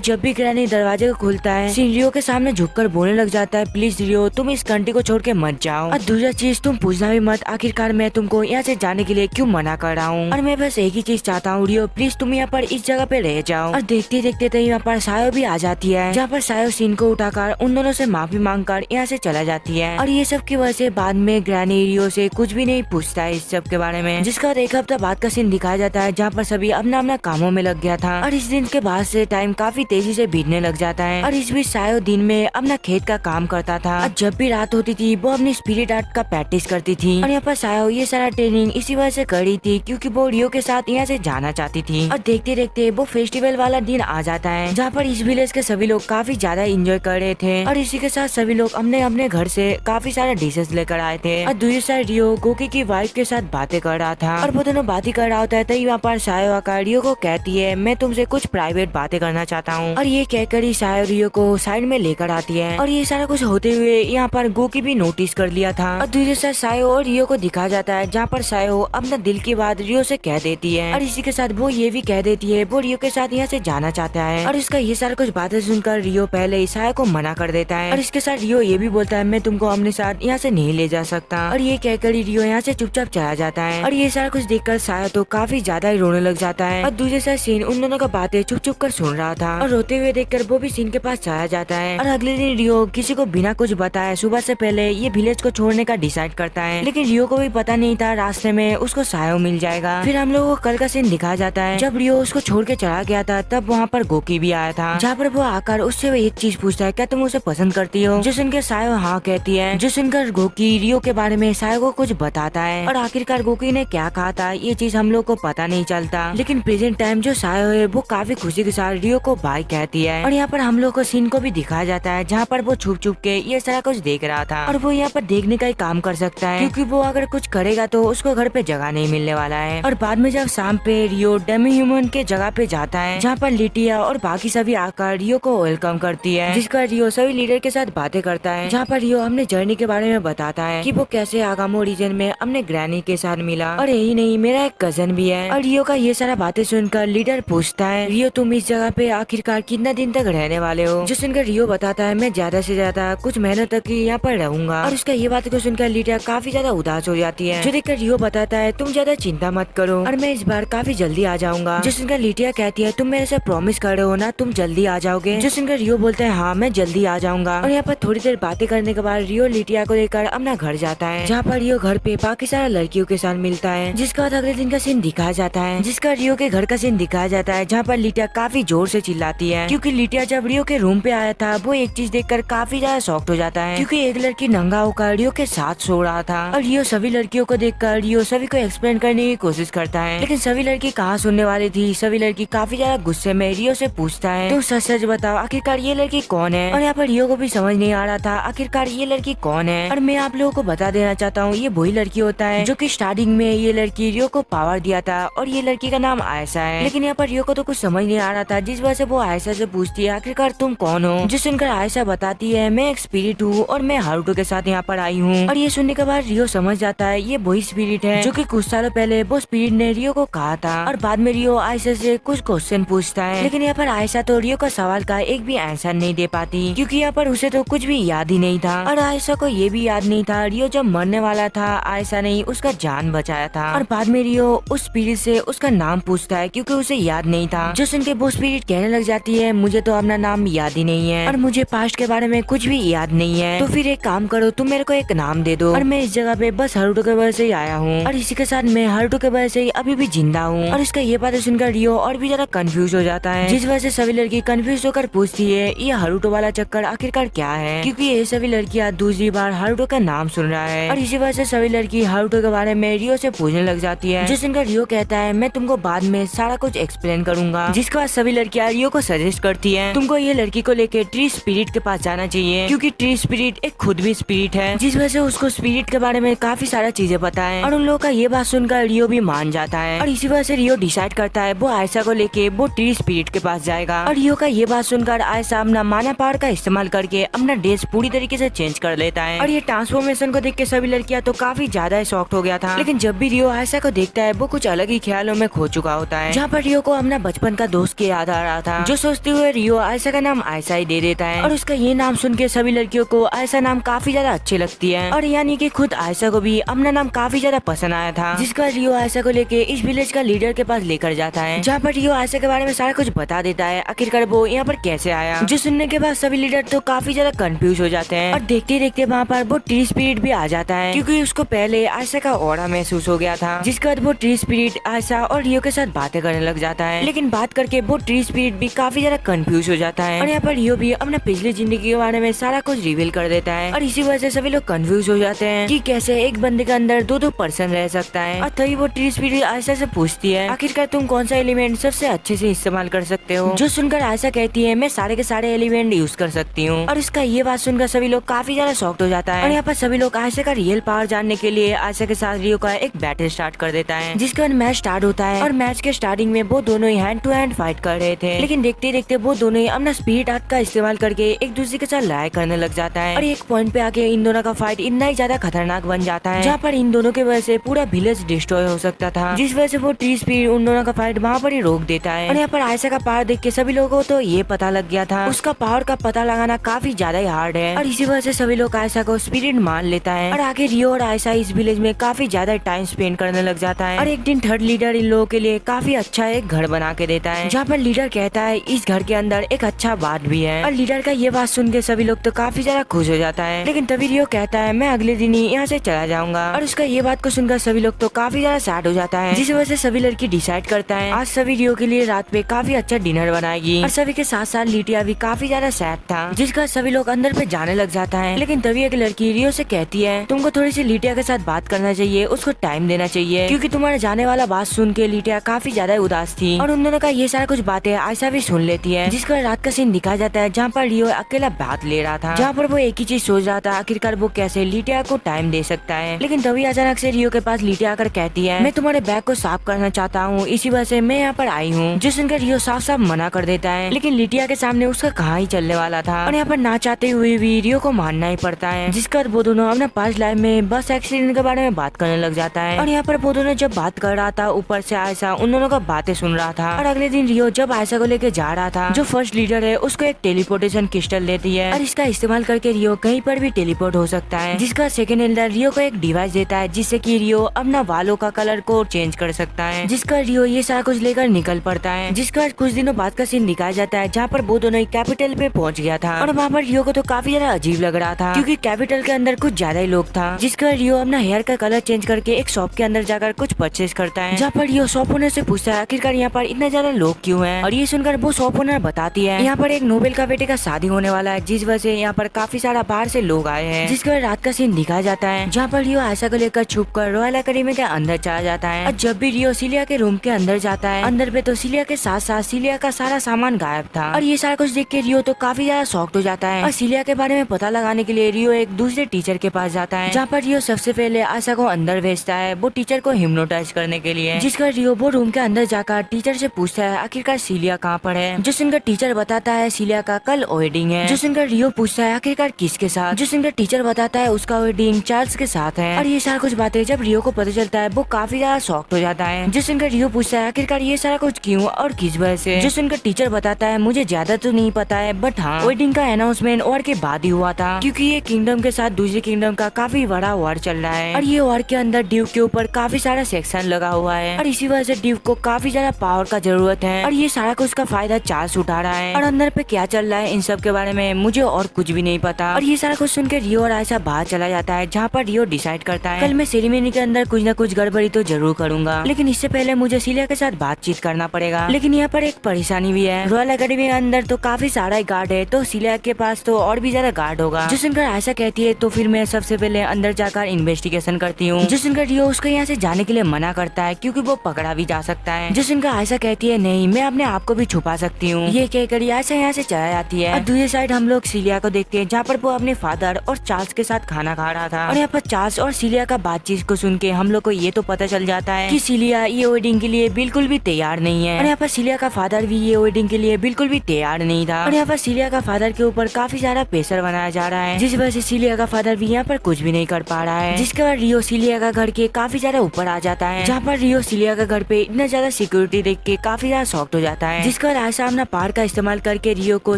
जब भी ग्रैनी दरवाजे को खोलता है, सीन रियो के सामने झुककर बोलने लग जाता है, प्लीज रियो तुम इस कंट्री को छोड़ के मत जाओ। और दूसरा चीज तुम पूछना भी मत, आखिरकार मैं तुमको यहाँ से जाने के लिए क्यों मना कर रहा हूँ। और मैं बस एक ही चीज चाहता हूँ, रियो प्लीज तुम यहाँ पर इस जगह पे रह जाओ। और देखते देखते तो यहाँ पर सायो भी आ जाती है, जहाँ पर सायो सीन को उठाकर उन दोनों से माफी मांग कर यहाँ से चला जाती है। और ये सब की वजह से बाद में ग्रैनी रियो से कुछ भी नहीं पूछता है इस सब के बारे में। जिसका बाद एक हफ्ता बाद का सीन दिखाया जाता है, जहाँ पर सभी अपना अपना कामों में लग गया था। और इस दिन के बाद से टाइम काफी तेजी से बीतने लग जाता है। और इस बीच सायो दिन में अपना खेत का काम करता था, और जब भी रात होती थी वो अपनी स्पिरिट आर्ट का प्रैक्टिस करती थी। और यहाँ पर सायो ये सारा ट्रेनिंग इसी वजह से कर रही थी क्योंकि वो रियो के साथ यहाँ से जाना चाहती थी। और देखते देखते वो फेस्टिवल वाला दिन आ जाता है, जहाँ पर इस विलेज के सभी लोग काफी ज्यादा एंजॉय कर रहे थे। और इसी के साथ सभी लोग अपने अपने घर से काफी सारा डिशेस लेकर आए थे। और दूसरी साइड रियो गोकी की वाइफ के साथ बातें कर रहा था, और वो दोनों बातें कर रहा होता है। तभी वहाँ पर सायो आकर रियो को कहती है, मैं तुमसे कुछ प्राइवेट बातें करना चाहता हूँ। और ये कहकर ही सायो रियो को साइड में लेकर आती है। और ये सारा कुछ होते हुए यहाँ पर गोकी भी नोटिस कर लिया था। और दूसरी साइड सायो और रियो को दिखा जाता है, जहाँ पर सायो अपना दिल की बात रियो से कह देती है। और इसी के साथ वो ये भी कह देती है वो रियो के साथ यहाँ से जाना चाहता है। और इसका ये सारा कुछ बातें सुनकर रियो पहले ही सायो को मना कर देता है। और इसके साथ रियो ये भी बोलता है, मैं तुमको अपने साथ यहाँ से नहीं ले जा सकता। और ये कहकर ही रियो यहाँ से चुपचाप चला जाता है। और ये सारा कुछ देखकर सायो तो काफी ज्यादा ही रोने लग जाता है। और दूसरे साइड सीन उन दोनों का बातें चुप चुप कर सुन रहा था, और रोते हुए देखकर वो भी सीन के पास चला जाता है। और अगले दिन रियो किसी को बिना कुछ बताए सुबह से पहले ये विलेज को छोड़ने का डिसाइड करता है। लेकिन रियो को भी पता नहीं था रास्ते में उसको सायो मिल जाएगा। फिर हम लोगों को कल का सीन दिखाया जाता है, जब रियो उसको छोड़ के चला गया था तब वहाँ पर गोकी भी आया था, जहाँ पर वो आकर उससे वो एक चीज पूछता है, क्या तुम उसे पसंद करती हो? जो सुनकर सायो हाँ कहती है। जो सुनकर गोकी रियो के बारे में सायो को कुछ बताता है। और आखिरकार गोकी ने क्या कहा था ये चीज हम लोग को पता नहीं चलता, लेकिन प्रेजेंट टाइम जो सायो है वो काफी खुशी के साथ रियो को बाय कहती है। और यहाँ पर हम लोग को सीन को भी दिखाया जाता है, जहाँ पर वो छुप छुप के ये सारा कुछ देख रहा था। और वो यहाँ पर देखने का ही काम कर सकता है, क्योंकि वो अगर कुछ करेगा तो उसको घर पे जगह नहीं मिलने वाला है। और बाद में जब शाम पे रियो डेमी ह्यूमन के जगह पे जाता है, जहाँ पर लिटिया और बाकी सभी आकर रियो को वेलकम करती है, जिसका रियो सभी लीडर के साथ बातें करता है। जहाँ पर रियो अपने जर्नी के बारे में बताता है कि वो कैसे आगामो रीजन में अपने ग्रैनी के साथ मिला, और यही नहीं मेरा एक कजन भी है। और रियो का ये सारा बातें सुनकर लीडर पूछता है, रियो तुम इस जगह पे आखिरकार कितना दिन तक रहने वाले हो? जो सुनकर रियो बताता है, मैं ज्यादा से ज्यादा कुछ महीनों तक ही यहाँ पर रहूंगा। और उसका ये बात को सुनकर लीडर काफी ज्यादा उदास हो जाती है। जो देखकर रियो बताता है, तुम ज्यादा चिंता मत करो और मैं इस बार काफी जल्दी आ जाऊंगा। जो सुनकर लिटिया कहती है, तुम मेरे से प्रॉमिस कर रहे हो ना तुम जल्दी आ जाओगे? जो सुनकर रियो बोलता है, हाँ मैं जल्दी आ जाऊंगा। और यहाँ पर थोड़ी देर बातें करने के बाद रियो लिटिया को लेकर अपना घर जाता है, जहाँ पर रियो घर पे बाकी सारा लड़कियों के साथ मिलता है। जिसके बाद अगले दिन का सीन दिखाया जाता है, जिसका रियो के घर का सीन दिखाया जाता है, जहाँ पर लिटिया काफी जोर से चिल्लाती है, क्योंकि लिटिया जब रियो के रूम पे आया था वो एक चीज देखकर काफी ज्यादा शॉक्ड हो जाता है, क्योंकि एक लड़की नंगा होकर रियो के साथ सो रहा था। और रियो सभी लड़कियों को देखकर रियो सभी को एक्सप्लेन करने की कोशिश करता है, लेकिन सभी लड़की कहाँ सुनने वाली थी। सभी लड़की काफी ज्यादा गुस्से में रियो से पूछता है, तुम सच सच बताओ आखिरकार ये लड़की कौन है? और यहाँ पर रियो को भी समझ नहीं आ रहा था आखिरकार ये लड़की कौन है। और मैं आप लोगों को बता देना चाहता हूँ, ये वही लड़की होता है जो कि स्टार्टिंग में ये लड़की रियो को पावर दिया था, और ये लड़की का नाम आयशा है। लेकिन यहाँ पर रियो को तो कुछ समझ नहीं आ रहा था, जिस वजह से वो आयशा से पूछती है, आखिरकार तुम कौन हो? जो सुनकर आयशा बताती है, मैं एक स्पिरिट हूँ और मैं हारुतो के साथ यहाँ पर आई हूँ। और ये सुनने के बाद रियो समझ जाता है ये वही स्पिरिट है जो कि कुछ सालों पहले वो स्पिरिट ने रियो को कहा था। और बाद में रियो आयशा से कुछ क्वेश्चन पूछता है, लेकिन यहाँ पर आयशा तो रियो का सवाल का एक भी आंसर नहीं दे पाती, क्योंकि यहाँ पर उसे तो कुछ भी याद ही नहीं था। और आयशा को ये भी याद नहीं था रियो जब मरने वाला था आयशा ने उसका जान बचाया था। और बाद में रियो उस स्पिरिट से उसका नाम पूछता है, क्योंकि उसे याद नहीं था। जो सुन के वो स्पिरिट कहने लग जाती है, मुझे तो अपना नाम याद ही नहीं है और मुझे पास्ट के बारे में कुछ भी याद नहीं है, तो फिर एक काम करो तुम मेरे को एक नाम दे दो, और मैं इस जगह पे बस हारुतो के वजह से ही आया हूँ, और इसी के साथ मैं हारुतो के वजह से ही अभी भी जिंदा हूँ। और इसका ये बात सुनकर रियो और भी ज्यादा कंफ्यूज हो जाता है, जिस वजह से सभी लड़की कंफ्यूज होकर पूछती है ये हारुतो वाला चक्कर आखिरकार क्या है, क्योंकि ये सभी लड़कियां दूसरी बार हारुतो का नाम सुन रहा है। और इसी वजह से सभी लड़की हारुतो के बारे में रियो से पूछने लग जाती है, जिस सुनकर रियो कहता है मैं तुमको बाद में सारा कुछ एक्सप्लेन करूंगा। जिसके बाद सभी लड़कियां रियो को सजेस्ट करती है, तुमको ये लड़की को लेके ट्री स्पिरिट के पास जाना चाहिए, क्योंकि ट्री स्पिरिट एक खुद भी स्पिरिट है, जिस वजह से उसको स्पिरिट के बारे में काफी सारा चीजें पता है। और उन लोगों का ये बात सुनकर रियो भी मान जाता है, और इसी वजह से रियो डिसाइड करता है वो आयशा को लेके वो ट्री स्पिरिट के पास जाएगा। और रियो का ये बात सुनकर आयशा अपना माना पावर का इस्तेमाल करके अपना ड्रेस पूरी तरीके से चेंज कर लेता है, और ये ट्रांसफॉर्म इन्फॉर्मेशन को देख के सभी लड़कियां तो काफी ज्यादा शॉक्ड हो गया था। लेकिन जब भी रियो आयशा को देखता है वो कुछ अलग ही ख्यालों में खो चुका होता है, जहाँ पर रियो को अपना बचपन का दोस्त की याद आ रहा था, जो सोचते हुए रियो आयशा का नाम आयशा ही दे देता है। और उसका ये नाम सुन के सभी लड़कियों को आयशा नाम काफी ज्यादा अच्छी लगती है, और यानी कि खुद आयशा को भी अपना नाम काफी ज्यादा पसंद आया था, जिसका रियो आयशा को लेके इस विलेज का लीडर के पास लेकर जाता है, जहाँ पर रियो आयशा के बारे में सारा कुछ बता देता है आखिरकार वो यहाँ पर कैसे आया। जो सुनने के बाद सभी लीडर तो काफी ज्यादा कंफ्यूज हो जाते हैं, और देखते देखते वहाँ पर वो ट्री स्पिरिट भी आ जाता है, क्योंकि उसको पहले आयशा का ऑरा महसूस हो गया था। जिसके बाद वो ट्री स्पिरिट आयशा और रियो के साथ बातें करने लग जाता है, लेकिन बात करके वो ट्री स्पिरिट भी काफी ज्यादा कंफ्यूज हो जाता है, और यहाँ पर रियो भी अपने पिछली जिंदगी के बारे में सारा कुछ रिवील कर देता है, और इसी वजह से सभी लोग कंफ्यूज हो जाते हैं कि कैसे एक बंदे के अंदर दो पर्सन रह सकता है। और तभी वो ट्री स्पिरिट आयशा से पूछती है आखिरकार तुम कौन सा एलिमेंट सबसे अच्छे से इस्तेमाल कर सकते हो। जो सुनकर आयशा कहती है मैं सारे के सारे एलिमेंट यूज कर सकती हूँ, और इसका ये बात सुनकर सभी लोग काफी ज्यादा शॉक्ड हो जाता है। और यहाँ पर सभी लोग आयशा का रियल पावर जानने के लिए आयशा के साथ रियो का एक बैटल स्टार्ट कर देता है, जिसके बाद मैच स्टार्ट होता है। और मैच के स्टार्टिंग में वो दोनों ही हैंड टू हैंड फाइट कर रहे थे, लेकिन देखते देखते वो दोनों ही अपना स्पिरिट आर्ट का इस्तेमाल करके एक दूसरे के साथ लड़ाई करने लग जाता है। और एक पॉइंट पे आके इन दोनों का फाइट इतना ही ज्यादा खतरनाक बन जाता है, जहाँ पर इन दोनों के वजह से पूरा विलेज डिस्ट्रॉय हो सकता था, जिस वजह से वो ट्री स्पिरिट उन दोनों का फाइट वहाँ पर ही रोक देता है। और यहाँ पर आयशा का पावर देख के सभी लोगों को तो ये पता लग गया था उसका पावर का पता लगाना काफी ज्यादा ही हार्ड है, और इसी वजह से सभी लोग आयशा को स्पिरिट मान लेता है। और आगे रियो और आयशा इस विलेज में काफी ज्यादा टाइम स्पेंड करने लग जाता है। और एक दिन थर्ड लीडर इन लोगों के लिए काफी अच्छा एक घर बना के देता है, जहाँ पर लीडर कहता है इस घर के अंदर एक अच्छा बात भी है। और लीडर का ये बात सुन के सभी लोग तो काफी ज्यादा खुश हो जाता है, लेकिन तभी रियो कहता है मैं अगले दिन ही यहाँ से चला जाऊंगा। और उसका ये बात को सुनकर सभी लोग तो काफी ज्यादा सैड हो जाता है, जिस वजह से सभी लड़की डिसाइड करता है आज सभी रियो के लिए रात पे काफी अच्छा डिनर बनाएगी। और सभी के साथ साथ लिटिया भी काफी ज्यादा सैड था, जिसका सभी लोग अंदर पे जाने लग जाता है। लेकिन तभी एक लड़की रियो से कहती है तुमको थोड़ी सी लिटिया के साथ बात करना चाहिए, उसको टाइम देना चाहिए, क्योंकि तुम्हारे जाने वाला बात सुन के लिटिया काफी ज्यादा उदास थी। और उन दोनों का ये सारा कुछ बातें आयशा भी सुन लेती है, जिसका रात का सीन दिखाया जाता है जहाँ पर रियो अकेला बात ले रहा था, जहाँ पर वो एक ही चीज सोच रहा था आखिरकार वो कैसे लिटिया को टाइम दे सकता है। लेकिन तभी अचानक से रियो के पास लिटिया आकर कहती है मैं तुम्हारे बैग को साफ करना चाहता हूँ, इसी वजह से मैं यहाँ पर आई हूँ। जो सुनकर रियो साफ साफ मना कर देता है, लेकिन लिटिया के सामने उसका कहाँ ही चलने वाला था, और यहाँ पर ना चाहते हुए भी रियो को मानना ही पड़ता है। जिसका वो दोनों अपने पास्ट लाइफ में बस एक्सीडेंट के बारे में बात करने लग जाता है। और यहाँ पर वो दोनों जब बात कर रहा था ऊपर से आयशा उन दोनों का बातें सुन रहा था। और अगले दिन रियो जब आयशा को लेके जा रहा था, जो फर्स्ट लीडर है उसको एक टेलीपोर्टेशन क्रिस्टल देती है, और इसका इस्तेमाल करके रियो कहीं पर भी टेलीपोर्ट हो सकता है। जिसका सेकंड लीडर रियो को एक डिवाइस देता है, जिससे कि रियो अपना बालों का कलर को चेंज कर सकता है। जिसका रियो ये सारा कुछ लेकर निकल पड़ता है। जिसका कुछ दिनों बाद का सीन दिखाया जाता है, जहाँ पर वो दोनों ही कैपिटल पे पहुँच गया था। और वहाँ पर रियो को तो काफी ज्यादा अजीब लग रहा था, क्योंकि कैपिटल के अंदर कुछ ज्यादा ही लोग था। जिसका रियो अपना हेयर का कलर चेंज करके एक शॉप के अंदर जाकर कुछ परचेज करता है, जहाँ पर रियो शॉप ओनर से पूछता है आखिरकार यहाँ पर इतने ज्यादा लोग क्यों हैं। और ये सुनकर वो शॉप ओनर बताती है यहाँ पर एक नोबेल का बेटे का शादी होने वाला है, जिस वजह से यहाँ पर काफी सारा बाहर से लोग आए हैं। जिसके रात का सीन दिखाया जाता है, जहाँ पर रियो आयशा को लेकर छुप कर रॉयल एकेडमी के अंदर चला जाता है। और जब भी रियो सिलिया के रूम के अंदर जाता है, अंदर पे तो सिलिया के साथ साथ सिलिया का सारा सामान गायब था। और ये सारा कुछ देख के रियो तो काफी ज्यादा शॉक्ड हो जाता है। और सिलिया के बारे में पता लगाने के लिए रियो एक दूसरे टीचर के पास जाता है, जहाँ पर रियो सबसे पहले आयशा को अंदर भेजता है वो टीचर को हिप्नोटाइज करने के लिए। जिसका रियो वो रूम के अंदर जाकर टीचर से पूछता है आखिरकार सिलिया कहाँ पर है। जो सुनकर टीचर बताता है सिलिया का कल वेडिंग है। जो सुनकर रियो पूछता है आखिरकार किसके साथ। जो सुनकर टीचर बताता है उसका वेडिंग चार्ल्स के साथ है। और ये सारा कुछ बातें जब रियो को पता चलता है वो काफी ज्यादा शॉक्ड हो जाता है। जो सुनकर रियो पूछता है आखिरकार ये सारा कुछ क्यों और किस वजह से। जो सुनकर टीचर बताता है मुझे ज्यादा तो नहीं पता है, बट हाँ वेडिंग का अनाउंसमेंट वॉर के बाद ही हुआ था, क्योंकि ये किंगडम के साथ दूसरे किंगडम का काफी बड़ा वॉर चल रहा है। और ये वॉर के अंदर ड्यूक के ऊपर काफी सारा सेक्शन लगा हुआ है, और इसी वजह से ड्यूक को काफी ज्यादा पावर का जरूरत है। और ये सारा कुछ का फायदा चार्ल्स उठा रहा है। और अंदर पे क्या चल रहा है इन सब के बारे में मुझे और कुछ भी नहीं पता। और ये सारा कुछ सुन के रियो और आयशा बाहर चला जाता है, जहाँ पर रियो डिसाइड करता है कल मैं सेरेमनी के अंदर कुछ न कुछ गड़बड़ी तो जरूर करूंगा, लेकिन इससे पहले मुझे सिलिया के साथ बातचीत करना पड़ेगा। लेकिन यहाँ पर एक परेशानी भी है, रॉयल एकेडमी के अंदर तो काफी सारा गार्ड है, तो सिलिया के पास तो और भी ज्यादा गार्ड होगा। जो सुनकर आयशा कहती है तो फिर मैं सबसे पहले अंदर जाकर इन्वेस्टिगेशन करती हूँ। जो सुनकर रियो उसको यहाँ से जाने के लिए मना करता है, क्योंकि वो पकड़ा भी जा सकता है। जो सुनकर आयशा कहती है नहीं मैं अपने आप को भी छुपा सकती हूँ। ये कहकर आयशा यहाँ से चला जाती है। और दूसरी साइड हम लोग सिलिया को देखते हैं, जहाँ पर वो अपने फादर और चार्ल्स के साथ खाना खा रहा था। और यहाँ पर चार्ल्स और सिलिया का बातचीत को सुन के हम लोग को ये तो पता चल जाता है कि सिलिया ये वेडिंग के लिए बिल्कुल भी तैयार नहीं है। और यहाँ पर सिलिया का फादर भी ये वेडिंग के लिए बिल्कुल भी तैयार नहीं था। और यहाँ पर सिलिया का फादर के ऊपर काफी सारा प्रेशर बनाया जा रहा है, जिस वजह से सिलिया का फादर कर भी यहाँ पर कुछ भी नहीं कर पा रहा है। जिसके बाद रियो सिलिया का घर के काफी ज्यादा ऊपर आ जाता है, जहाँ पर रियो सिलिया का घर पे इतना ज्यादा सिक्योरिटी देख के काफी ज्यादा शॉक्ड हो जाता है। जिसके बाद आयशा अपना पार का इस्तेमाल करके रियो को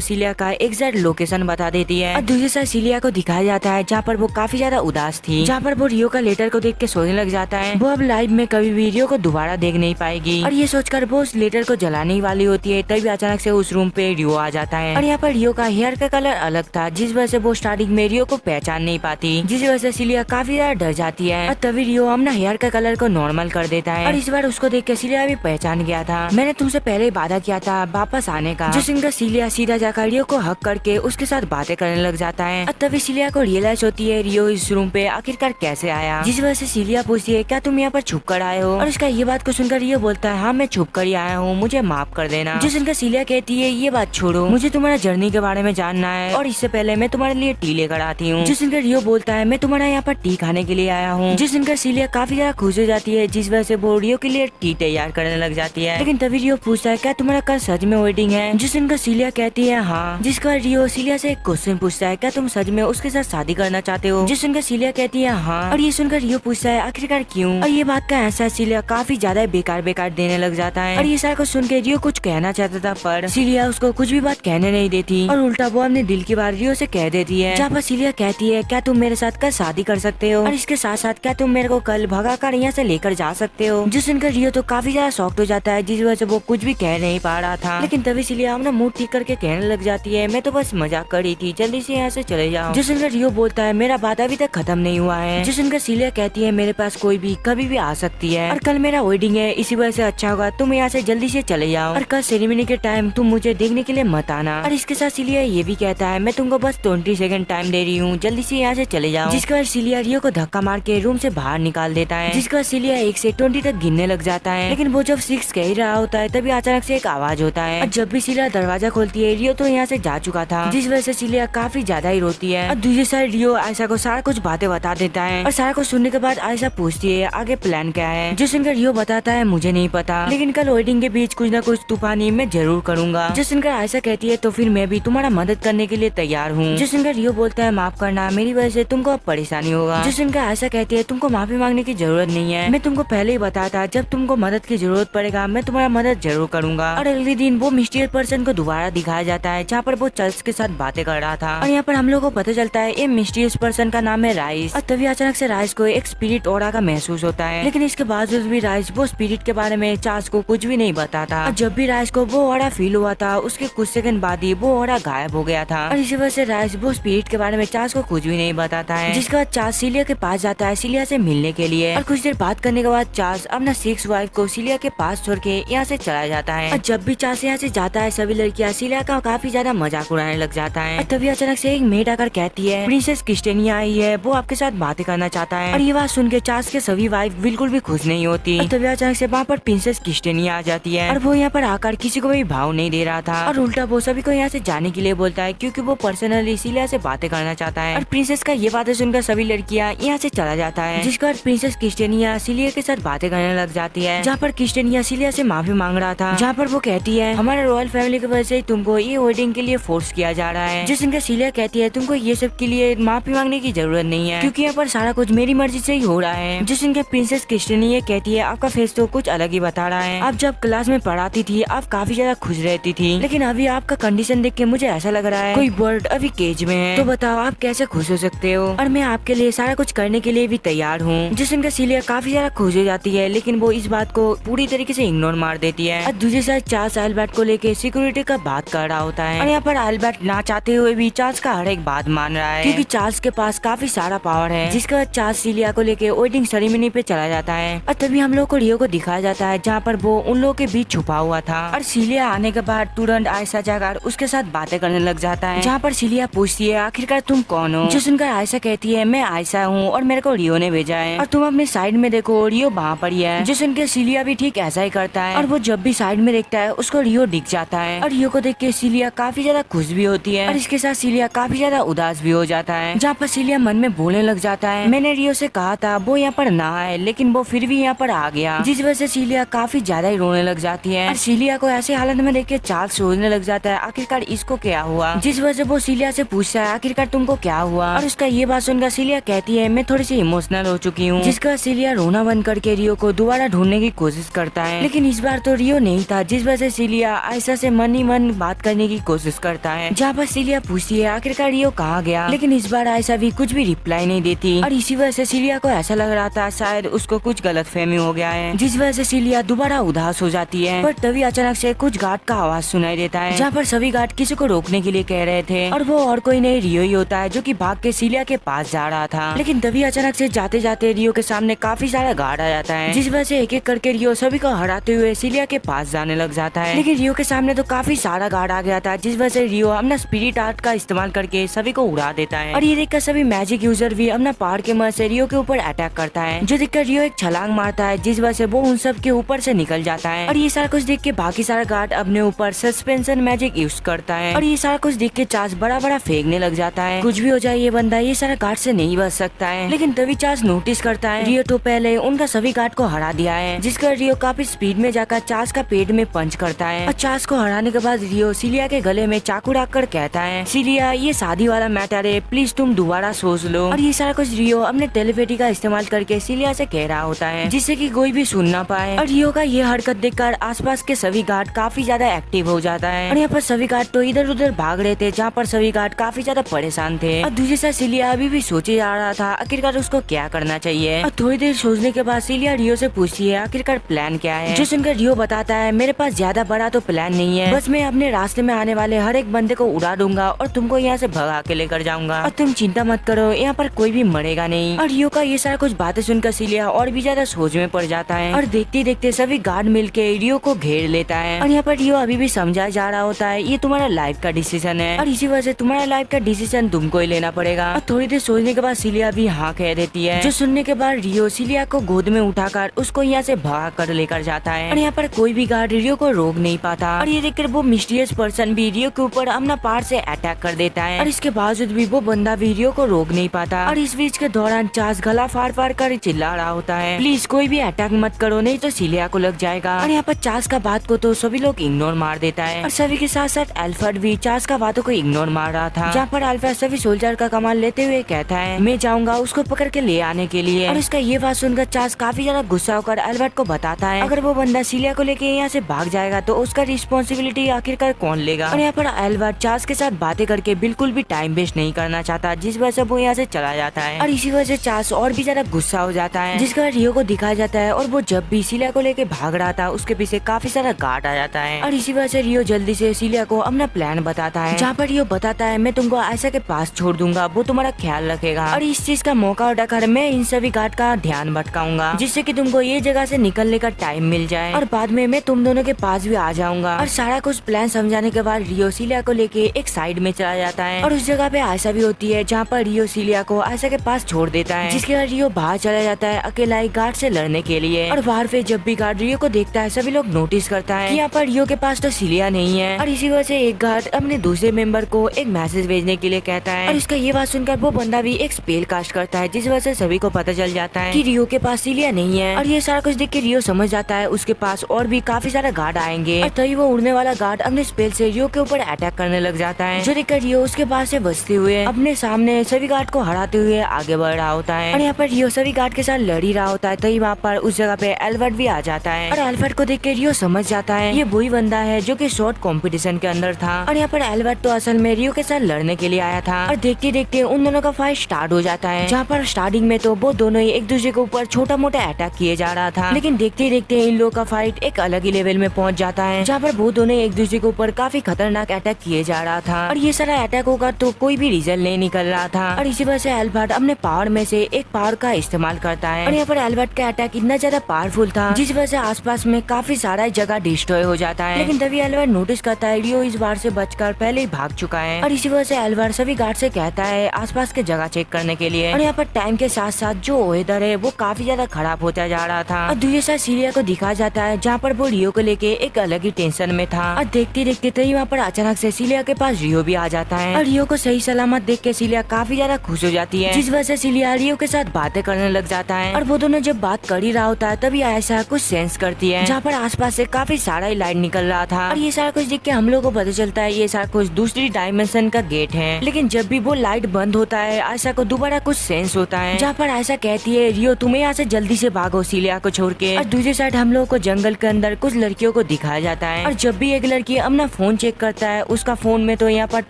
सिलिया का एग्जैक्ट लोकेशन बता देती है और दूसरी साइड सिलिया को दिखाया जाता है जहाँ पर वो काफी ज्यादा उदास थी, जहाँ पर वो रियो का लेटर को देख के सोचने लग जाता है। वो अब लाइफ में कभी भी रियो को दोबारा देख नहीं पाएगी और ये सोचकर वो उस लेटर को जलाने ही वाली होती है, तभी अचानक से उस रूम पे रियो आ जाता है। और यहाँ पर रियो का हेयर का कलर अलग था, जिस वजह से वो स्टार्टिंग में रियो को पहचान नहीं पाती, जिस वजह से सिलिया काफी ज्यादा डर जाती है। और तभी रियो अपना हेयर का कलर को नॉर्मल कर देता है और इस बार उसको देख के सिलिया भी पहचान गया था। मैंने तुमसे पहले ही वादा किया था वापस आने का। जो सुनकर सिलिया सीधा जाकर रियो को हक करके उसके साथ बातें करने लग जाता है और तभी सिलिया को रियलाइज होती है रियो इस रूम पे आखिरकार कैसे आया, जिस वजह से सिलिया पूछती है क्या तुम यहाँ पर छुप कर आए हो, और उसका ये बात को सुनकर रियो बोलता है हाँ मैं छुप कर ही आया हूँ, मुझे माफ कर देना। जो सुनकर सिलिया कहती है ये बात छोड़ो, मुझे तुम्हारा जर्नी के बारे में जानना है और इससे पहले मैं तुम्हारे लिए टी लेकर आती हूँ। जो सुनकर रियो बोलता है मैं तुम्हारा यहाँ पर टी खाने के लिए आया हूँ। जो सुनकर सिलिया काफी ज्यादा खुश हो जाती है, जिस वजह से वो रियो के लिए टी तैयार करने लग जाती है। लेकिन तभी रियो पूछता है क्या तुम्हारा कल सच में वेडिंग है, जो सुनकर सिलिया कहती है हाँ। जिसका रियो सिलिया से एक क्वेश्चन पूछता है क्या तुम सच में उसके साथ शादी करना चाहते हो, जो सुनकर सिलिया कहती है हाँ। और ये सुनकर रियो पूछता है आखिरकार क्यों, और ये बात का एहसास सिलिया काफी ज्यादा बेकार बेकार देने लग जाता है। और ये सारा कुछ सुन के रियो कुछ कहना चाहता था पर सिलिया उसको कुछ भी बात कहने नहीं देती और उल्टा वो अपने दिल की बात रियो से कह देती है, जहाँ पर सिलिया कहती है क्या तुम मेरे साथ कल शादी कर सकते हो और इसके साथ साथ क्या तुम मेरे को कल भगाकर यहाँ से लेकर जा सकते हो। जो सुनकर रियो तो काफी ज्यादा शॉक्ड हो जाता है, जिस वजह से वो कुछ भी कह नहीं पा रहा था। लेकिन तभी सिलिया अपना मूड ठीक करके कहने लग जाती है मैं तो बस मजाक कर रही थी, जल्दी से यहाँ से चले जाओ। जो सुनकर रियो बोलता है मेरा बात अभी तक खत्म नहीं हुआ है। जो सुनकर सिलिया कहती है मेरे पास कोई भी कभी भी आ सकती है और कल मेरा वेडिंग है, इसी वजह से अच्छा होगा तुम यहाँ से जल्दी से चले जाओ और कल सेरेमनी के टाइम तुम मुझे देखने के लिए मत आना। और इसके साथ सिलिया ये भी कहता है मैं तुमको बस 20 सेकंड टाइम दे रही हूँ, जल्दी से यहाँ से चले जाओ। जिसके बाद सिलिया रियो को धक्का मार के रूम से बाहर निकाल देता है, जिसके बाद सिलिया 1 से 20 तक गिनने लग जाता है। लेकिन वो जब 6 कह ही रहा होता है तभी अचानक से एक आवाज होता है और जब भी सिलिया दरवाजा खोलती है रियो तो यहाँ से जा चुका था, जिस वजह से सिलिया काफी ज्यादा ही रोती है। और दूसरी साइड रियो आयशा को सारा कुछ बातें बता देता है और सारा कुछ सुनने के बाद आयशा पूछती है आगे प्लान क्या है, जो सुनकर रियो बताता है मुझे नहीं पता, लेकिन कल वेडिंग के बीच कुछ न कुछ तूफानी मैं जरूर करूंगा। जो सुनकर आयशा कहती है तो फिर मैं भी तुम्हारा मदद करने के लिए तैयार हूँ। जो सुनकर रियो बोलता है माफ करना, मेरी वजह से तुमको अब परेशानी होगा। जो सुनकर आयशा कहती है तुमको माफी मांगने की जरूरत नहीं है, मैं तुमको पहले ही बताया था जब तुमको मदद की जरूरत पड़ेगा मैं तुम्हारा मदद जरूर करूंगा। और अगले दिन वो मिस्टीरियस पर्सन को दोबारा दिखाया जाता है जहाँ पर वो चर्च के साथ बातें कर रहा था और यहाँ पर हम लोग को पता चलता है ये मिस्टीरियस पर्सन का नाम है राइस। और तभी अचानक से राइस को एक स्पिरिट ऑरा का महसूस होता है, लेकिन इसके बावजूद भी राइस वो स्पिरिट के बारे में चार्ल्स को कुछ भी नहीं बताता। और जब भी राइस को वो ऑरा फील हुआ था उसके कुछ सेकंड बाद ही वो ऑरा गायब हो गया था और इसी वजह से राइस वो स्पिरिट के बारे में चार्ल्स को कुछ भी नहीं बताता है। जिसके बाद चार्ल्स सिलिया के पास जाता है सिलिया से मिलने के लिए और कुछ देर बात करने के बाद चार्ल्स अपना 6 वाइफ को सिलिया के पास छोड़ के यहाँ से चला जाता है। और जब भी चार्ल्स यहाँ से जाता है सभी लड़कियाँ सिलिया का काफी ज्यादा मजाक उड़ाने लग जाता है। और तभी अचानक से एक मेड आकर कहती है प्रिंसेस क्रिस्टेनिया आई है, वो आपके साथ बातें करना चाहता है। और ये बात सुन के चार्ल्स के सभी वाइफ बिल्कुल भी खुश नहीं होती। और तभी अचानक से वहाँ पर प्रिंसेस क्रिस्टेनिया आ जाती है और वो यहाँ पर आकर किसी को भी भाव नहीं दे रहा था और उल्टा वो सभी को यहाँ से जाने के लिए बोलता है क्योंकि वो पर्सनली सिलिया से बातें करना चाहता है। और प्रिंसेस का ये बातें सुनकर सभी लड़कियाँ यहाँ से चला जाता है, जिसका प्रिंसेस क्रिस्टेनिया सिलिया के साथ बातें करने लग जाती है, जहाँ पर क्रिस्टेनिया सिलिया से माफी मांग रहा था, जहाँ पर वो कहती है हमारे रॉयल फैमिली की वजह से तुमको ये वेडिंग के लिए फोर्स किया जा रहा है। जिसका सिलिया कहती है तुमको ये सब के लिए माफी मांगने की जरूरत नहीं है क्योंकि यहाँ पर सारा कुछ मेरी मर्जी से ही हो रहा है। जिसका प्रिंसेस क्रिस्टेनिया कहती है आपका फेस तो कुछ अलग ही बता रहा है, आप जब क्लास में पढ़ाती थी आप काफी ज्यादा खुश रहती थी, लेकिन अभी आपका कंडीशन देख के मुझे ऐसा लग रहा है कोई बर्ड अभी केज में है, तो बताओ आप कैसे खुश हो सकते हो और मैं आपके लिए सारा कुछ करने के लिए भी तैयार हूँ। जिसका सिलिया काफी ज्यादा खुश हो जाती है, लेकिन वो इस बात को पूरी तरीके से इग्नोर मार देती है। और दूसरी साइड चार्ल्स एल्बर्ट को लेके सिक्योरिटी का बात कर रहा होता है और यहाँ पर एल्बर्ट ना चाहते हुए भी चार्ल्स का हर एक बात मान रहा है क्योंकि चार्ल्स के पास काफी सारा पावर है। जिसके बाद चार्ल्स सिलिया को लेके वेडिंग सेरेमनी पे चला जाता है और तभी हम लोग को रियो को दिखाया जाता है जहाँ पर वो उन लोगों के बीच छुपा हुआ था। और सिलिया आने के बाद तुरंत आयशा जाकर उसके साथ बातें करने लग जाता है, जहाँ पर सिलिया पूछती है आखिरकार तुम कौन हो। जो सुनकर आयशा कहती है मैं आयशा हूँ और मेरे को रियो ने भेजा है और तुम अपने साइड में देखो रियो वहाँ पर ही है। जो सुनकर सिलिया भी ठीक ऐसा ही करता है और वो जब भी साइड में देखता है उसको रियो दिख जाता है और रियो को देख के सिलिया काफी ज्यादा खुश भी होती है और इसके साथ सिलिया काफी ज्यादा उदास भी हो जाता है, जहाँ पर सिलिया मन में बोलने लग जाता है मैंने रियो से कहा था वो यहाँ पर ना आए लेकिन वो फिर भी यहाँ पर आ गया। जिस वजह से सिलिया काफी ज्यादा ही रोने लग जाती है और सिलिया को ऐसे हालत में देख के चार्ल्स सोचने लग जाता है आखिरकार इसको क्या हुआ। जिस वजह से वो सिलिया से पूछता है आखिरकार तुमको क्या हुआ और उसका ये बात सुनकर सिलिया कहती है मैं थोड़ी सी इमोशनल हो चुकी हूँ, जिसका सिलिया रोना बंद करके रियो को दोबारा ढूंढने की कोशिश करता है। लेकिन इस बार तो रियो नहीं था, जिस वजह से सिलिया आयशा से मन ही मन बात करने की कोशिश करता है, जहाँ पर सिलिया पूछती है आखिरकार रियो कहाँ गया। लेकिन इस बार आयशा भी कुछ भी रिप्लाई नहीं देती और इसी वजह से सिलिया को ऐसा लग रहा था शायद उसको कुछ गलतफहमी हो गया है, जिस वजह से सिलिया दोबारा उदास हो जाती है। पर तभी अचानक से कुछ गार्ड का आवाज सुनाई देता है, जहाँ पर सभी गार्ड किसी को रोकने के लिए कह रहे थे और वो और कोई नहीं रियो ही होता है, जो कि भाग के सिलिया के पास जा रहा था। लेकिन तभी अचानक से जाते जाते रियो के सामने काफी सारा गार्ड आ जाता है, जिस वजह से एक एक करके रियो सभी को हराते हुए सिलिया के पास जाने लग जाता है। लेकिन रियो के सामने तो काफी सारा गार्ड आ गया था, जिस वजह से रियो अपना स्पिरिट आर्ट का इस्तेमाल करके सभी को उड़ा देता है। और ये देखकर सभी मैजिक यूजर भी अपना पहाड़ के मदद से रियो के ऊपर अटैक करता है, जो देखकर रियो एक छलांग मारता है, जिस वजह से वो उन सब के ऊपर से निकल जाता है। और ये सारा कुछ देख के बाकी सारा गार्ड अपने ऊपर सस्पेंशन मैजिक यूज करता है और ये सारा कुछ देख के चार्ल्स बड़ा बड़ा फेंकने लग जाता है। कुछ भी हो जाए ये बंदा ये सारा गार्ड से नहीं बच सकता है। लेकिन तभी चार्ल्स नोटिस करता है रियो तो पहले उनका सभी गार्ड को हरा दिया है, जिसका रियो काफी स्पीड में जाकर चार्ल्स का पेट में पंच करता है। और चार्ल्स को हराने के बाद रियो सिलिया के गले में चाकू रखकर कहता है सिलिया ये शादी वाला मैटर है, प्लीज तुम दोबारा सोच लो। और ये सारा कुछ रियो अपने टेलीपैथी का इस्तेमाल करके सिलिया से कह रहा होता है, जिससे कि कोई भी सुन ना पाए। और रियो का ये हरकत देखकर आसपास के सभी गार्ड काफी ज्यादा एक्टिव हो जाता है और यहाँ पर सभी गार्ड तो इधर उधर भाग रहे थे, जहाँ पर सभी गार्ड काफी ज्यादा परेशान थे। और दूसरी साइड सिलिया अभी भी सोचे जा रहा था आखिरकार उसको क्या करना चाहिए। और थोड़ी देर सोचने के बाद सिलिया रियो से पूछती है आखिरकार प्लान क्या है, जो सुनकर रियो बताता है मेरे पास ज्यादा बड़ा तो प्लान नहीं है, बस मैं अपने रास्ते में आने वाले हर एक बंदे को उड़ा दूंगा और तुमको यहाँ से भगा के लेकर जाऊंगा और तुम चिंता मत करो, यहाँ पर कोई भी मरेगा नहीं। और रियो का ये सारा कुछ बातें सुनकर सिलिया और भी ज्यादा सोच में पड़ जाता है और देखते देखते सभी गार्ड मिलके रियो को घेर लेता है। और यहाँ पर रियो अभी भी समझाया जा रहा होता है ये तुम्हारा लाइफ का डिसीजन है और इसी वजह से तुम्हारा लाइफ का डिसीजन तुमको ही लेना पड़ेगा। और थोड़ी देर सोचने के बाद सिलिया भी हाँ कह देती है, जो सुनने के बाद रियो सिलिया को गोद में उठाकर उसको यहाँ से भाग कर लेकर जाता है। और यहाँ पर कोई भी गार्ड रियो को रोक नहीं पाता और ये देखकर वो मिस्टीरियस पर्सन भी रियो के ऊपर अपना पहाड़ से अटैक कर देता है और इसके बावजूद भी वो बंदा भी रियो को रोक नहीं पाता। और इस बीच के दौरान चार्ल्स गला फाड़ फाड़ कर चिल्ला रहा होता है प्लीज कोई भी अटैक मत करो नहीं तो सिलिया को लग जाएगा। और यहाँ पर चार्ल्स का बात को तो सभी लोग इग्नोर मार देता है और सभी के साथ साथ एल्फ्रेड भी चार्ल्स का बातों को इग्नोर मार रहा था, जहाँ पर एल्फ्रेड सभी सोल्जर का कमाल लेते हुए कहता है मैं जाऊंगा उसको पकड़ के ले आने के लिए। और उसका ये बात सुनकर चार्ल्स काफी ज्यादा गुस्सा होकर एल्फ्रेड को बताता है अगर वो बंदा सिलिया को लेके यहाँ से भाग जाएगा तो उसका रिस्पॉन्सिबिलिटी आखिरकार कौन लेगा। और यहाँ पर एल्फ्रेड चार्ल्स के साथ बातें करके बिल्कुल भी टाइम वेस्ट नहीं करना चाहता, जिस वजह से वो यहाँ से चला जाता है। और इसी वजह से चार्ल्स और भी ज्यादा गुस्सा हो जाता है, जिसका रियो को दिखाया जाता है और वो जब भी सिलिया को लेके भाग रहा था उसके पीछे काफी सारा गार्ड आ जाता है। और इसी वजह से रियो जल्दी से सिलिया को अपना प्लान बताता है, जहाँ पर रियो बताता है मैं तुमको आयशा के पास छोड़ दूंगा, वो तुम्हारा ख्याल रखेगा और इस चीज का मौका उठाकर मैं इन सभी गार्ड का ध्यान भटकाऊंगा, जिससे कि तुमको ये जगह से निकलने का टाइम मिल जाए और बाद में मैं तुम दोनों के पास भी आ जाऊंगा। और सारा कुछ प्लान समझाने के बाद रियो सिलिया को लेके एक साइड में चला जाता है और उस जगह पे आयशा भी होती है, जहाँ पर रियो सिलिया को आयशा के पास छोड़ देता है, जिसके बाद रियो बाहर चला जाता है अकेला ही गार्ड से लड़ने के लिए। और बाहर पे जब भी गार्ड रियो को देखता है सभी लोग नोटिस करता है कि यहाँ पर रियो के पास तो सिलिया नहीं है और इसी वजह से एक गार्ड अपने दूसरे मेंबर को एक मैसेज भेजने के लिए कहता है और इसका ये बात सुनकर वो बंदा भी एक स्पेल कास्ट करता है, जिस वजह से सभी को पता चल जाता है कि रियो के पास सिलिया नहीं है। और ये सारा कुछ देख के रियो समझ जाता है उसके पास और भी काफी सारा गार्ड आएंगे और तभी वो उड़ने वाला गार्ड अपने स्पेल से रियो के ऊपर अटैक करने लग जाता है, जो देखकर रियो उसके पास से बचते हुए अपने सामने सभी गार्ड को हराते हुए आगे बढ़ रहा होता है। और यहाँ पर रियो सभी गार्ड के साथ लड़ ही रहा होता है, तभी वहाँ पर उस जगह पे एल्फ्रेड भी आ जाता है और एल्फ्रेड को देख के रियो समझ जाता है ये वही बंदा है जो कि शॉर्ट कंपटीशन के अंदर था। और यहाँ पर एल्फ्रेड तो असल में रियो के साथ लड़ने के लिए आया था और देखते देखते उन दोनों का फाइट स्टार्ट हो जाता है, जहाँ पर स्टार्टिंग में तो वो दोनों ही एक दूसरे के ऊपर छोटा मोटा अटैक किए जा रहा था, लेकिन देखते देखते इन लोगों का फाइट एक अलग ही लेवल में पहुंच जाता है, जहाँ पर वो दोनों एक दूसरे के ऊपर काफी खतरनाक अटैक किए जा रहा था। और ये सारा अटैक होकर तो कोई भी रिजल्ट नहीं निकल रहा था और इसी वजह से एल्फ्रेड अपने पावर में से एक पावर का इस्तेमाल करता है और यहाँ पर एल्फ्रेड का अटैक इतना ज्यादा पावरफुल था जिस वजह से आसपास में काफी सारा जगह डिस्ट्रॉय हो जाता है। लेकिन तभी एल्फ्रेड नोटिस करता है रियो इस बार से बचकर पहले ही भाग चुका है और इसी वजह से एल्फ्रेड सभी गार्ड से कहता है आसपास के जगह चेक करने के लिए। और यहाँ पर टाइम के साथ साथ जो वेदर है वो काफी ज्यादा खराब होता जा रहा था और दूसरे साइड सिलिया को दिखाया जाता है, जहाँ पर वो रियो को लेके एक अलग ही टेंशन में था। और देखते देखते तभी वहाँ पर अचानक से सिलिया के पास रियो भी आ जाता है और रियो को सही सलामत देख के सिलिया काफी ज्यादा खुश हो जाती है, जिस वजह से सिलिया रियो के साथ बातें करने लग जाता है। और वो दोनों जब बात कर ही रहा होता है तभी आयशा कुछ सेंस करती है, जहाँ पर आसपास से काफी सारा लाइट निकल रहा था और ये सारा कुछ देख के हम लोग को पता चलता है ये सारा कुछ दूसरी डायमेंशन का गेट है। लेकिन जब भी वो लाइट बंद होता है आयशा को दोबारा कुछ सेंस होता है, जहाँ पर आयशा कहती है रियो तुम्हें यहाँ से जल्दी से भागो सीलिया को छोड़ के। और दूसरी साइड हम लोगों को जंगल के अंदर कुछ लड़कियों को दिखाया जाता है और जब भी एक लड़की अपना फोन चेक करता है उसका फोन में तो यहाँ पर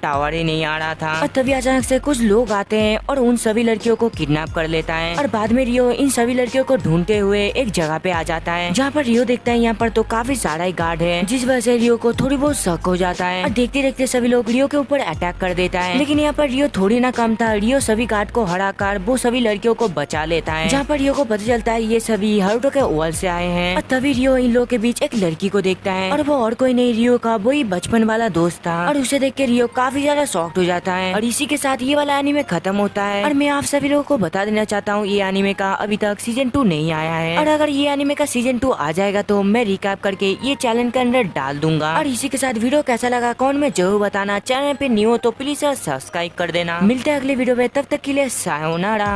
टावर ही नहीं आ रहा था। और तभी अचानक से कुछ लोग आते हैं और उन सभी लड़कियों को किडनैप कर लेता है और बाद में रियो इन सभी लड़कियों को ढूंढते हुए एक जगह पे आ जाता है, जहाँ पर रियो देखता है यहाँ पर तो काफी सारा ही गार्ड है, जिस वजह से रियो को थोड़ी बहुत शक हो जाता है और देखते देखते सभी लोग रियो के ऊपर अटैक कर देता है। लेकिन यहाँ पर रियो थोड़ी ना कम था, रियो सभी गार्ड को हराकर वो सभी लड़कियों को बचा लेता है, जहाँ पर रियो को पता चलता है ये सभी हरुटो के वर्ल्ड से आए हैं। और तभी रियो इन लोगों के बीच एक लड़की को देखता है और वो और कोई नहीं रियो का वही बचपन वाला दोस्त था और उसे देख के रियो काफी ज्यादा शॉक्ड हो जाता है। और इसी के साथ ये वाला एनीमे खत्म होता है और मैं आप सभी लोगों को बता देना चाहता हूँ ये एनीमे का अभी तक सीजन 2 नहीं आया है और अगर ये एनीमे का सीजन 2 आ जाएगा तो मैं रिकैप करके ये चैनल के अंदर डाल दूंगा। और इसी के साथ वीडियो कैसा लगा कमेंट में जरूर बताना, चैनल पे न्यू हो तो प्लीज सब्सक्राइब कर देना। मिलते हैं अगले वीडियो में, तब तक के लिए सायोनारा।